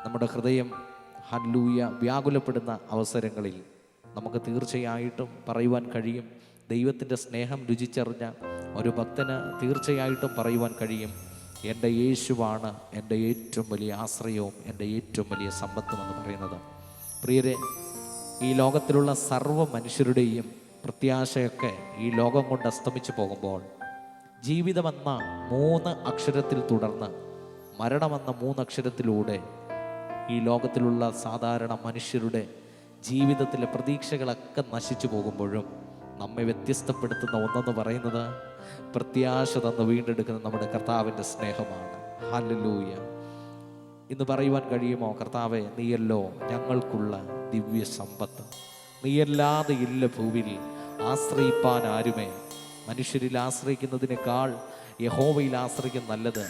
നമ്മുടെ ഹൃദയം ഹല്ലേലൂയ വ്യാകുലപ്പെടുന്ന അവസരങ്ങളിൽ നമുക്ക് തീർച്ചയായിട്ടും പറയുവാൻ കഴിയും, ദൈവത്തിൻ്റെ സ്നേഹം രുചിച്ചറിഞ്ഞ ഒരു ഭക്തന് തീർച്ചയായിട്ടും പറയുവാൻ കഴിയും, എൻ്റെ യേശുവാണ് എൻ്റെ ഏറ്റവും വലിയ ആശ്രയവും എൻ്റെ ഏറ്റവും വലിയ സമ്പത്തും എന്ന് പറയുന്നത്. പ്രിയരെ, ഈ ലോകത്തിലുള്ള സർവ്വ മനുഷ്യരുടെയും പ്രത്യാശയൊക്കെ ഈ ലോകം കൊണ്ട് അസ്തമിച്ചു പോകുമ്പോൾ ജീവിതമെന്ന 3 അക്ഷരത്തിൽ തുടർന്ന് മരണമെന്ന 3 അക്ഷരത്തിലൂടെ ഈ ലോകത്തിലുള്ള സാധാരണ മനുഷ്യരുടെ ജീവിതത്തിലെ പ്രതീക്ഷകളൊക്കെ നശിച്ചു പോകുമ്പോഴും നമ്മെ വ്യത്യസ്തപ്പെടുത്തുന്ന ഒന്നെന്ന് പറയുന്നത് പ്രത്യാശ തന്ന് വീണ്ടെടുക്കുന്ന നമ്മുടെ കർത്താവിൻ്റെ സ്നേഹമാണ്. ഹല്ലേലൂയ. ഇന്ന് പറയുവാൻ കഴിയുമോ, കർത്താവേ, നീയല്ലോ ഞങ്ങൾക്കുള്ള ദിവ്യ സമ്പത്ത്, നീയല്ലാതെ ഇല്ല ഭൂവിൽ ആശ്രയിപ്പാൻ ആരുമേ. മനുഷ്യരിൽ ആശ്രയിക്കുന്നതിനേക്കാൾ യഹോവയിൽ ആശ്രയിക്കുന്ന നല്ലത്,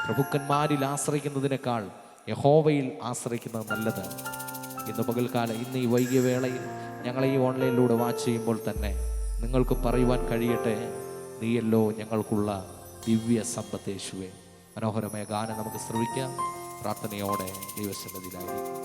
പ്രഭുക്കന്മാരിൽ ആശ്രയിക്കുന്നതിനേക്കാൾ യഹോവയിൽ ആശ്രയിക്കുന്നത് നല്ലത്. ഇന്ന് പകൽക്കാലം, ഇന്ന് ഈ വൈകിയ വേളയിൽ ഞങ്ങളെ ഈ ഓൺലൈനിലൂടെ വാച്ച് ചെയ്യുമ്പോൾ തന്നെ നിങ്ങൾക്ക് പറയുവാൻ കഴിയട്ടെ, നീയല്ലോ ഞങ്ങൾക്കുള്ള ദിവ്യ സമ്പത്ത് യേശുവേ. മനോഹരമായ ഗാനം നമുക്ക് ശ്രവിക്കാം. പ്രാർത്ഥനയോടെ ദൈവസന്നിധിയിലായിരിക്കും.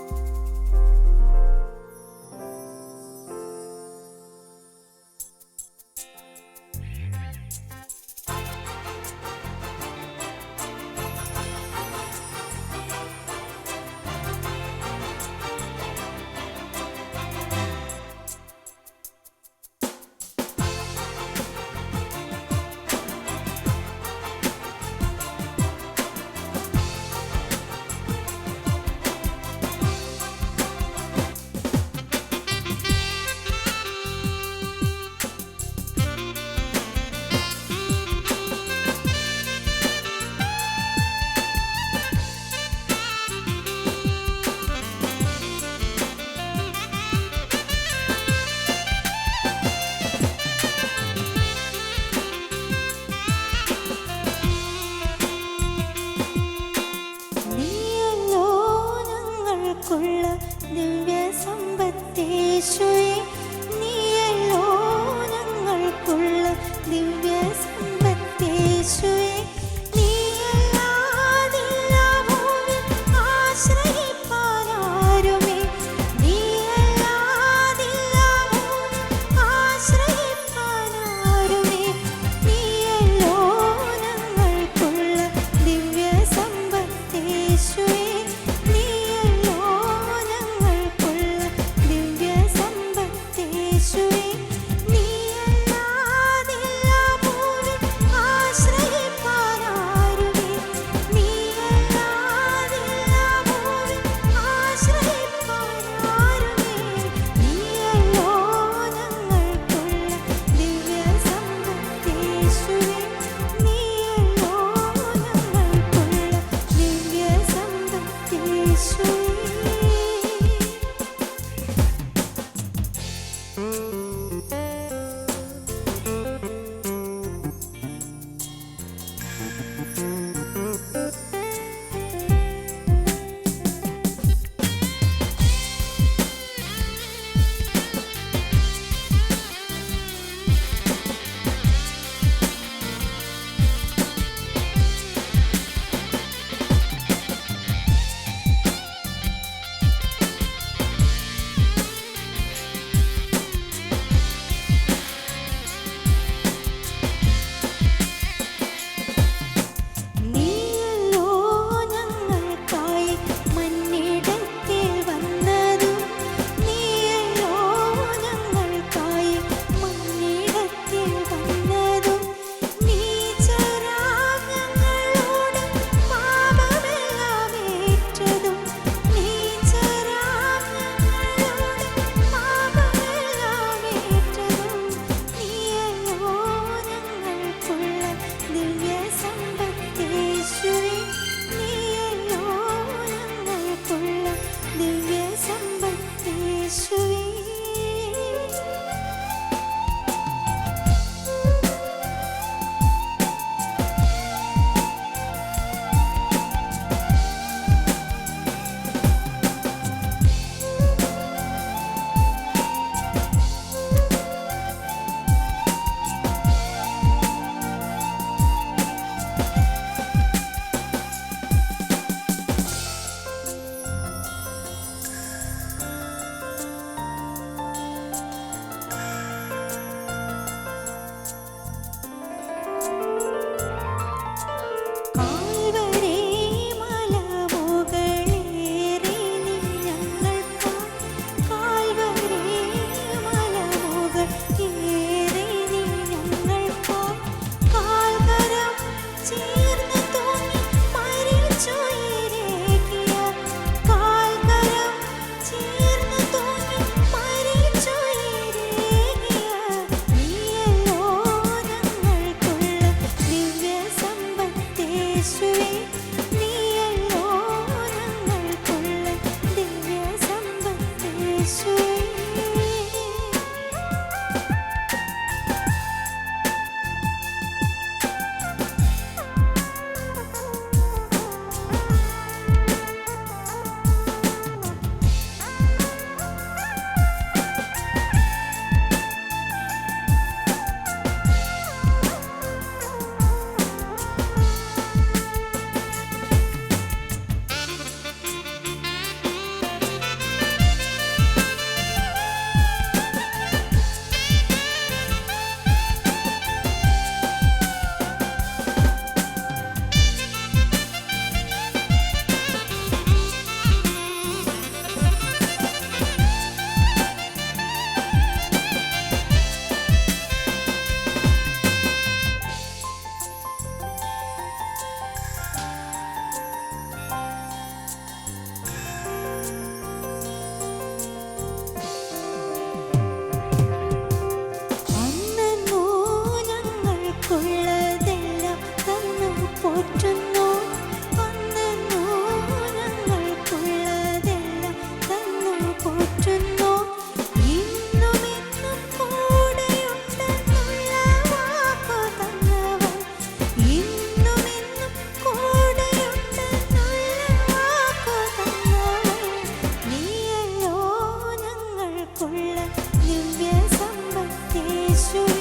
ദിവ്യ സമ്പത്തേശുവേ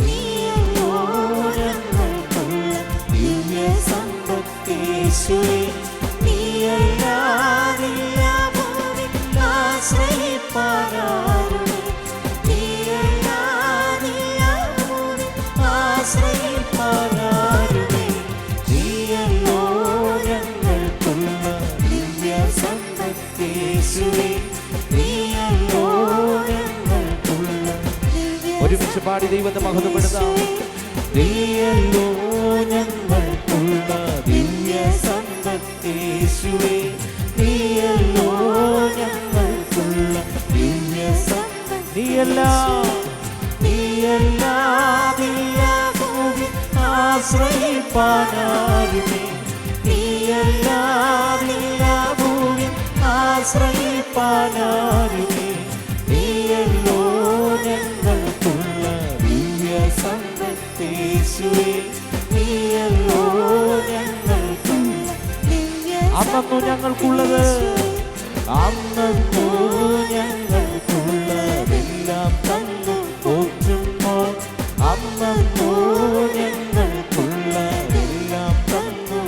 നീയല്ലോ ഞങ്ങൾക്കുള്ള ദിവ്യ സമ്പത്തേശുവേ നീയല്ലാതില്ല ഭൂമിയിൽ ആശ്രയിപ്പാനാരുമേ നീയല്ലാതില്ല ഭൂമിയിൽ ആശ്രയിപ്പാനാരുമേ നീയല്ലോ ഞങ്ങൾക്കുള്ള ദിവ്യ സമ്പത്തേശുവേ നീയല്ലോ ഞങ്ങൾക്കുള്ള ഒരുമിച്ച് പാടി ദൈവത്തെ മഹത്വപ്പെടുത്താം. നീയല്ലോ ഞങ്ങൾക്കുള്ള ദിവ്യ സമ്പത്തേശുവേ നീയല്ലോ ഞങ്ങൾക്കുള്ള ദിവ്യ നീയല്ലാതില്ല ഭൂമിയിൽ ആശ്രയിപ്പാനാരുമേ നീയല്ലാതില്ല ഭൂമിയിൽ ആശ്രയിപ്പാനാരുമേ നീയല്ലോ ഞങ്ങൾക്കുള്ള ദിവ്യ സമ്പത്തേശുവേ നീയല്ലോ ഞങ്ങൾക്കുള്ള അന്നു ഞങ്ങൾക്കുള്ളത് അന്നു ഞങ്ങൾക്കുള്ളതെല്ലാം തന്നു പോറ്റുമ്പോൾ അന്നു ഞങ്ങൾക്കുള്ളതെല്ലാം തന്നു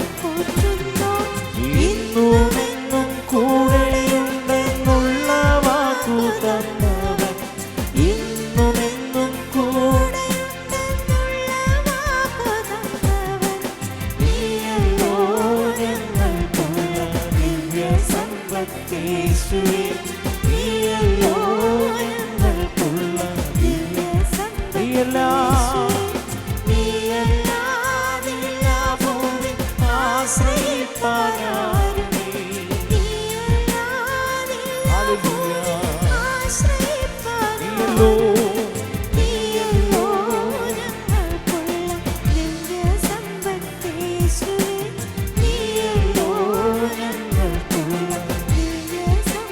ഇന്നുമെന്നും കൂടെയുണ്ടെന്നുള്ള വാക്കു തന്നവൻ ഇന്നുമെന്നും നീയല്ലോ ഞങ്ങൾക്കുള്ള ദിവ്യ സമ്പത്തേശുവേ നീയല്ലോ ഞങ്ങൾക്കുള്ള ദിവ്യ നീയല്ലാതില്ല ഭൂമിയിൽ ആശ്രയിപ്പാനാരുമേ നീയല്ലോ നീയല്ലോ ഞങ്ങൾക്കുള്ള ദിവ്യ സമ്പത്തേശുവേ നീയല്ലോ ഞങ്ങൾക്കുള്ള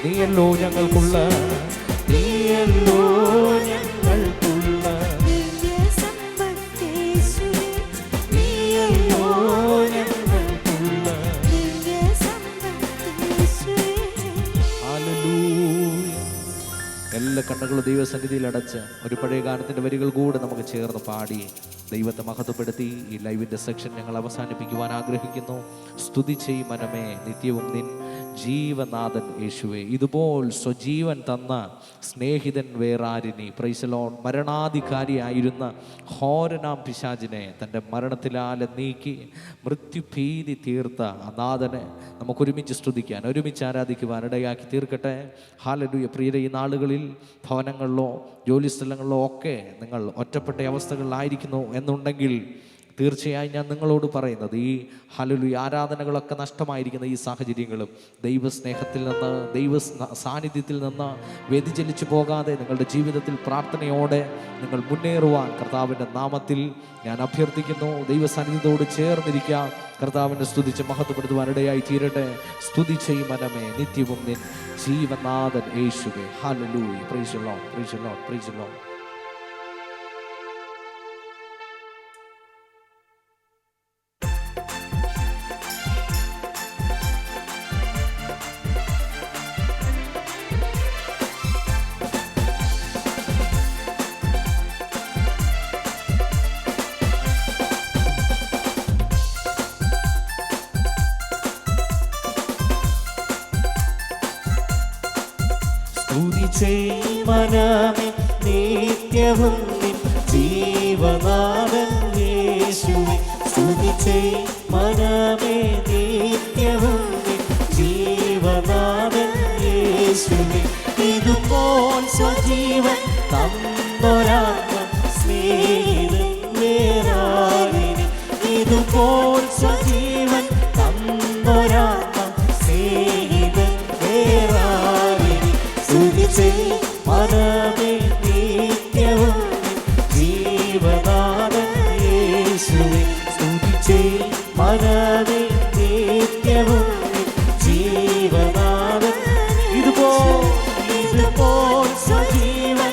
നീയല്ലോ ഞങ്ങൾക്കുള്ള നീയല്ലോ ഞങ്ങൾക്കുള്ള ദിവ്യ സമ്പത്തേശുവേ നീയല്ലോ ഞങ്ങൾക്കുള്ള ദിവ്യ സമ്പത്തേശുവേ ഹല്ലേലൂയ. എല്ലാ കണ്ണുകളും ദൈവസന്നിധിയിൽ അടച്ച് ഒരു പഴയ ഗാനത്തിൻ്റെ വരികൾ കൂടെ നമുക്ക് ചേർന്ന് പാടി ദൈവത്തെ മഹത്വപ്പെടുത്തി ഈ ലൈവിൻ്റെ സെക്ഷൻ ഞങ്ങൾ അവസാനിപ്പിക്കുവാൻ ആഗ്രഹിക്കുന്നു. സ്തുതി ചെയ് മനമേ നിത്യവും നിൻ ജീവനാഥൻ യേശുവേ. ഇതുപോൽ സ്വജീവൻ തന്ന സ്നേഹിതൻ വേറാരിനി. Praise the Lord. മരണാധികാരിയായിരുന്ന ഘോരനാം പിശാചിനെ തൻ്റെ മരണത്തിലാലെ നീക്കി മൃത്യുഭീതി തീർത്ത അനാഥനെ നമുക്കൊരുമിച്ച് സ്തുതിക്കാൻ, ഒരുമിച്ച് ആരാധിക്കുവാൻ ഇടയാക്കി തീർക്കട്ടെ. ഹല്ലേലൂയ. പ്രിയരെ, ഈ നാളുകളിൽ ഭവനങ്ങളിലോ ജോലിസ്ഥലങ്ങളിലോ ഒക്കെ നിങ്ങൾ ഒറ്റപ്പെട്ട അവസ്ഥകളിലായിരിക്കുന്നു എന്നുണ്ടെങ്കിൽ തീർച്ചയായും ഞാൻ നിങ്ങളോട് പറയുന്നത്, ഈ ഹല്ലേലൂയ ആരാധനകളൊക്കെ നഷ്ടമായിരിക്കുന്ന ഈ സാഹചര്യങ്ങളും ദൈവസ്നേഹത്തിൽ നിന്ന്, ദൈവ സാന്നിധ്യത്തിൽ നിന്ന് വ്യതിചലിച്ചു പോകാതെ നിങ്ങളുടെ ജീവിതത്തിൽ പ്രാർത്ഥനയോടെ നിങ്ങൾ മുന്നേറുവാൻ കർത്താവിൻ്റെ നാമത്തിൽ ഞാൻ അഭ്യർത്ഥിക്കുന്നു. ദൈവസാന്നിധ്യത്തോട് ചേർന്നിരിക്കുക. കർത്താവിനെ സ്തുതിച്ച് മഹത്വപ്പെടുത്തുവാൻ ഇടയായി തീരട്ടെ. സ്തുതി ചെയ്യും മനമേ നിത്യവും നിൻ ജീവനാഥൻ യേശുവേ. Hallelujah. Praise the Lord, praise the Lord, praise the Lord. സ്തുതി ചെയ് മനമേ നിത്യവും നിൻ ജീവനാഥൻ യേശുവേ. സ്തുതി ചെയ് മനമേ നിത്യവും നിൻ ജീവനാഥൻ യേശുവേ. ഇതുപോൽ സ്വജീവൻ തന്നൊരാത്മ സ്നേഹിതൻ വേറാരിനി. ഇതുപോൽ സ്വജീവൻ തന്നൊരാത്മ സ്നേഹിതൻ വേറാരിനി. സ്തുതി ചെയ് മനമേ നിത്യവും ജീവനാഥൻ യേശുവേ. സ്തുതി ചെയ് മനമേ നിത്യവും ജീവനാഥൻ. ഇതുപോൽ സ്വജീവൻ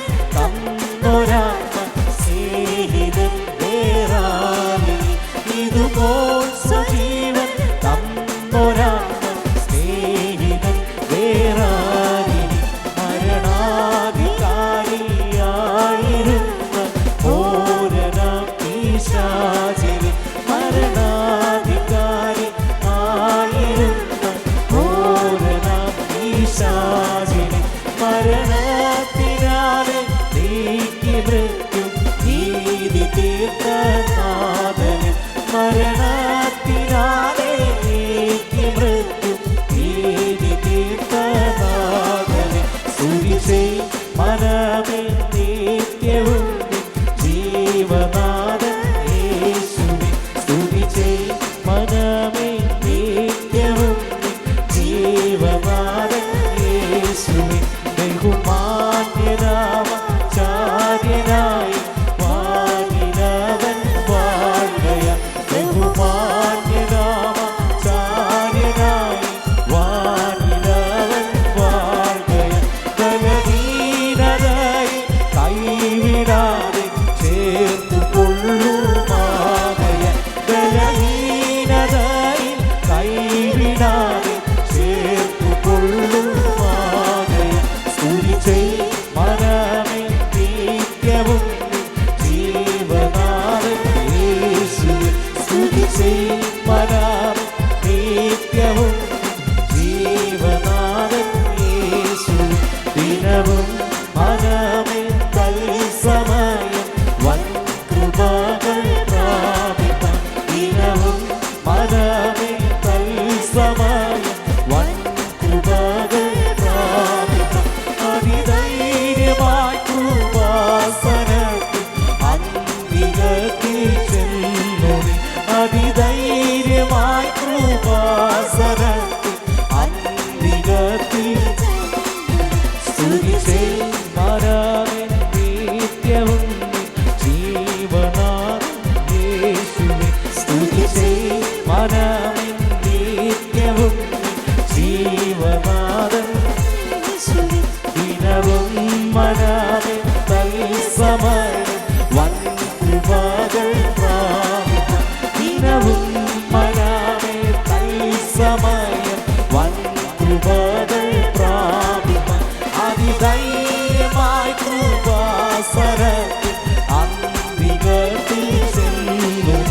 അതിധൈര്യമായി കൃപാസനത്തിൽ അന്തികത്തിൽ ചെല്ലും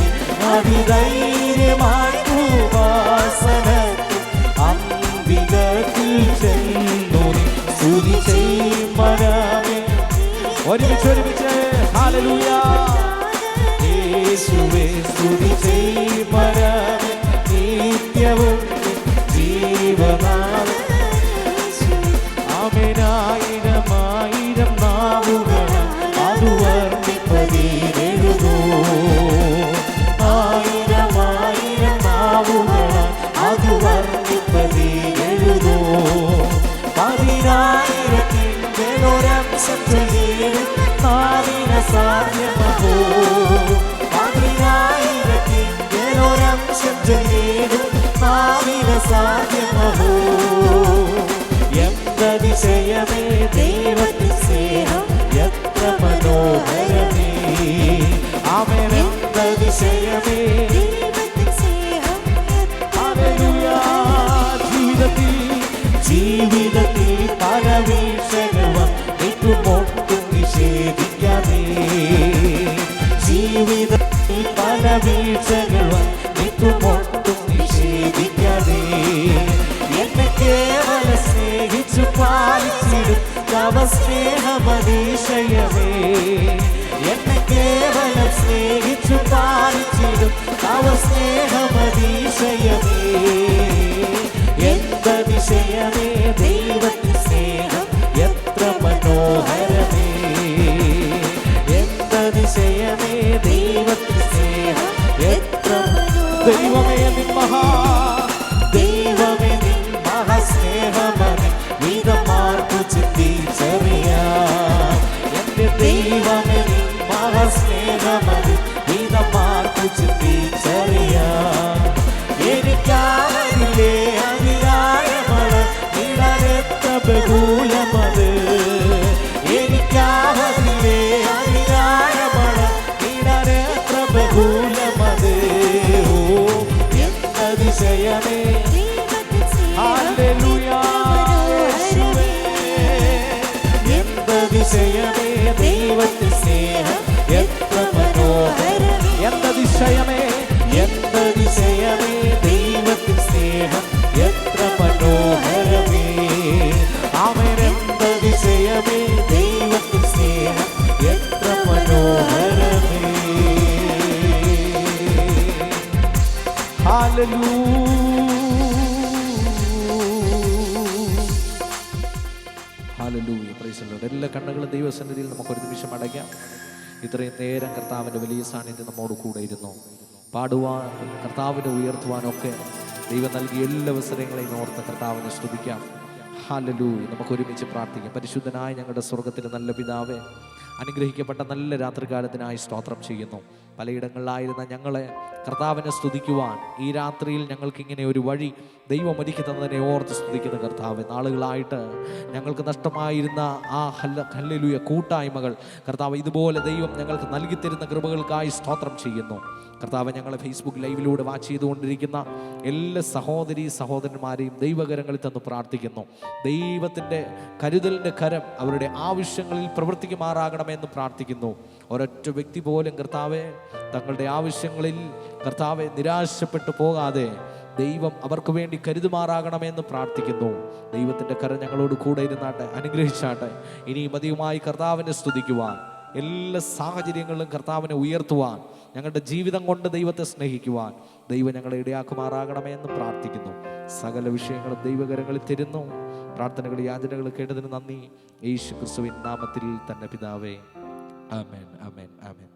അതിധൈര്യമായി കൃപാസനത്തിൽ അന്തികത്തിൽ ചെല്ലും സ്തുതി ചെയ്യും മനമേ ഒരുമിച്ച് ഹല്ലേലൂയ യേശുവേ സ്തുതി ചെയ്യും മനമേ നിത്യവും ജീവനാഥ ആമേനായിരം ആയിരം നാവുകൾ അത് വർണ്ണിപ്പതിനെഴുതോ ആയിരം ആയിരം നാവുകൾ അത് വർണ്ണിപ്പതിനെഴുതോ 10,000 ഒരംശം ചൊല്ലിയിടും നാവിന സാധ്യമഹോ 10,000 ഒരംശം ചൊല്ലിയിടും നാവിന സാധ്യമഹോ എന്തതിശയമേ ദൈവത്തിൻ സ്നേഹം എത്ര മനോഹരമേ ആമേൻ എന്തതിശയമേ ദൈവത്തിൻ സ്നേഹം ഹല്ലേലൂയ ജീവിതത്തിൽ പല വീഴ്ചകൾ വന്നിട്ടുമൊട്ടും നിഷേധിക്കാതെ ജീവിതത്തിൽ പല വീഴ്ചകൾ വന്നിട്ടുമൊട്ടും നിഷേധിക്കാതെ എന്നെ കേവലം സ്നേഹിച്ചു പാലിച്ചിടും തവ സ്നേഹമതിശയമേ എന്നെ കേവലം സ്നേഹിച്ചു പാലിച്ചിടും തവ സ്നേഹമതിശയമേ എന്തതിശയമേ ദൈവത്തിൻ സ്നേഹം എത്ര മനോഹരമേ എന്തതിശയമേ ദൈവത്തിൻ സ്നേഹം എത്ര ദൈവമേ നിൻ മഹാസ്നേഹമേ വിധമാർക്കു ചിന്തിച്ചറിയാം എന്റെ ദൈവമേ നിൻ മഹാസ്നേഹമേ വിധമാർക്കു ചിന്തിച്ചറിയാം എനിക്കാവില്ലേ അതിരാഴമഴ ഇടരെത്ര ബഹുലമത് എനിക്കാവില്ലേ അതിരാഴമഴ ഇടരെത്ര ബഹുലമത് ഓ എന്തതിശയമേ ഹല്ലേലൂയ യേശുവേ എന്തതിശയമേ ദൈവത്തിൻ സ്നേഹം എത്ര മനോഹരമേ എന്തതിശയമേ എന്തതിശയമേ ദൈവത്തിൻ സ്നേഹം എത്ര മനോഹരമേ ആമേൻ എന്തതിശയമേ ദൈവത്തിൻ സ്നേഹം എത്ര മനോഹരമേ ഹല്ലേലൂയ പ്രൈസ് ദി ലോർഡ്. എല്ലാ കണ്ണുകളും ദൈവസന്നിധിയിൽ നമുക്ക് ഒരു നിമിഷം അടയ്ക്കാം. ഇത്രയും നേരം കർത്താവിൻ്റെ വലിയ സാന്നിധ്യം നമ്മോട് കൂടെ ഇരുന്നു. പാടുവാൻ കർത്താവിനെ ഉയർത്തുവാനൊക്കെ ദൈവം നൽകിയ എല്ലാ അവസരങ്ങളെയും ഓർത്ത് കർത്താവിനെ സ്തുതിക്കാം. ഹല്ലേലൂയ. നമുക്ക് ഒരുമിച്ച് പ്രാർത്ഥിക്കാം. പരിശുദ്ധനായ ഞങ്ങളുടെ സ്വർഗത്തിലെ നല്ല പിതാവേ, അനുഗ്രഹിക്കപ്പെട്ട നല്ല രാത്രികാലത്തിനായി സ്തോത്രം ചെയ്യുന്നു. പലയിടങ്ങളിലായിരുന്ന ഞങ്ങളെ കർത്താവിനെ സ്തുതിക്കുവാൻ ഈ രാത്രിയിൽ ഞങ്ങൾക്ക് ഇങ്ങനെ ഒരു വഴി ദൈവം ഒരുക്കി തന്നതിനെ ഓർത്ത് സ്തുതിക്കുന്ന കർത്താവ്, നാളുകളായിട്ട് ഞങ്ങൾക്ക് നഷ്ടമായിരുന്ന ആ ഹല്ലേലൂയ കൂട്ടായ്മകൾ കർത്താവ് ഇതുപോലെ ദൈവം ഞങ്ങൾക്ക് നൽകിത്തരുന്ന കൃപകൾക്കായി സ്തോത്രം ചെയ്യുന്നു. കർത്താവ്, ഞങ്ങളെ ഫേസ്ബുക്ക് ലൈവിലൂടെ വാച്ച് ചെയ്തുകൊണ്ടിരിക്കുന്ന എല്ലാ സഹോദരീ സഹോദരന്മാരെയും ദൈവകരങ്ങളിൽ തന്ന് പ്രാർത്ഥിക്കുന്നു. ദൈവത്തിൻ്റെ കരുതലിൻ്റെ കരം അവരുടെ ആവശ്യങ്ങളിൽ പ്രവർത്തിക്കുമാറാകണമെന്ന് പ്രാർത്ഥിക്കുന്നു. ഒരൊറ്റ വ്യക്തി പോലും കർത്താവെ തങ്ങളുടെ ആവശ്യങ്ങളിൽ കർത്താവെ നിരാശപ്പെട്ടു പോകാതെ ദൈവം അവർക്ക് വേണ്ടി കരുതുമാറാകണമെന്ന് പ്രാർത്ഥിക്കുന്നു. ദൈവത്തിൻ്റെ കരം ഞങ്ങളോട് കൂടെ ഇരുന്നാട്ടെ, അനുഗ്രഹിച്ചാട്ടെ. ഇനിയും അധികമായി കർത്താവിനെ സ്തുതിക്കുവാൻ, എല്ലാ സാഹചര്യങ്ങളിലും കർത്താവിനെ ഉയർത്തുവാൻ, ഞങ്ങളുടെ ജീവിതം കൊണ്ട് ദൈവത്തെ സ്നേഹിക്കുവാൻ ദൈവം ഞങ്ങളെ ഇടയാക്കുമാറാകണമേ എന്ന് പ്രാർത്ഥിക്കുന്നു. സകല വിഷയങ്ങളും ദൈവകരങ്ങളിൽ തരുന്നു. പ്രാർത്ഥനകൾ യാചനകൾ കേട്ടതിന് നന്ദി. യേശു ക്രിസ്തുവിൻ നാമത്തിൽ തന്നെ പിതാവേ. ആമേൻ, ആമേൻ, ആമേൻ.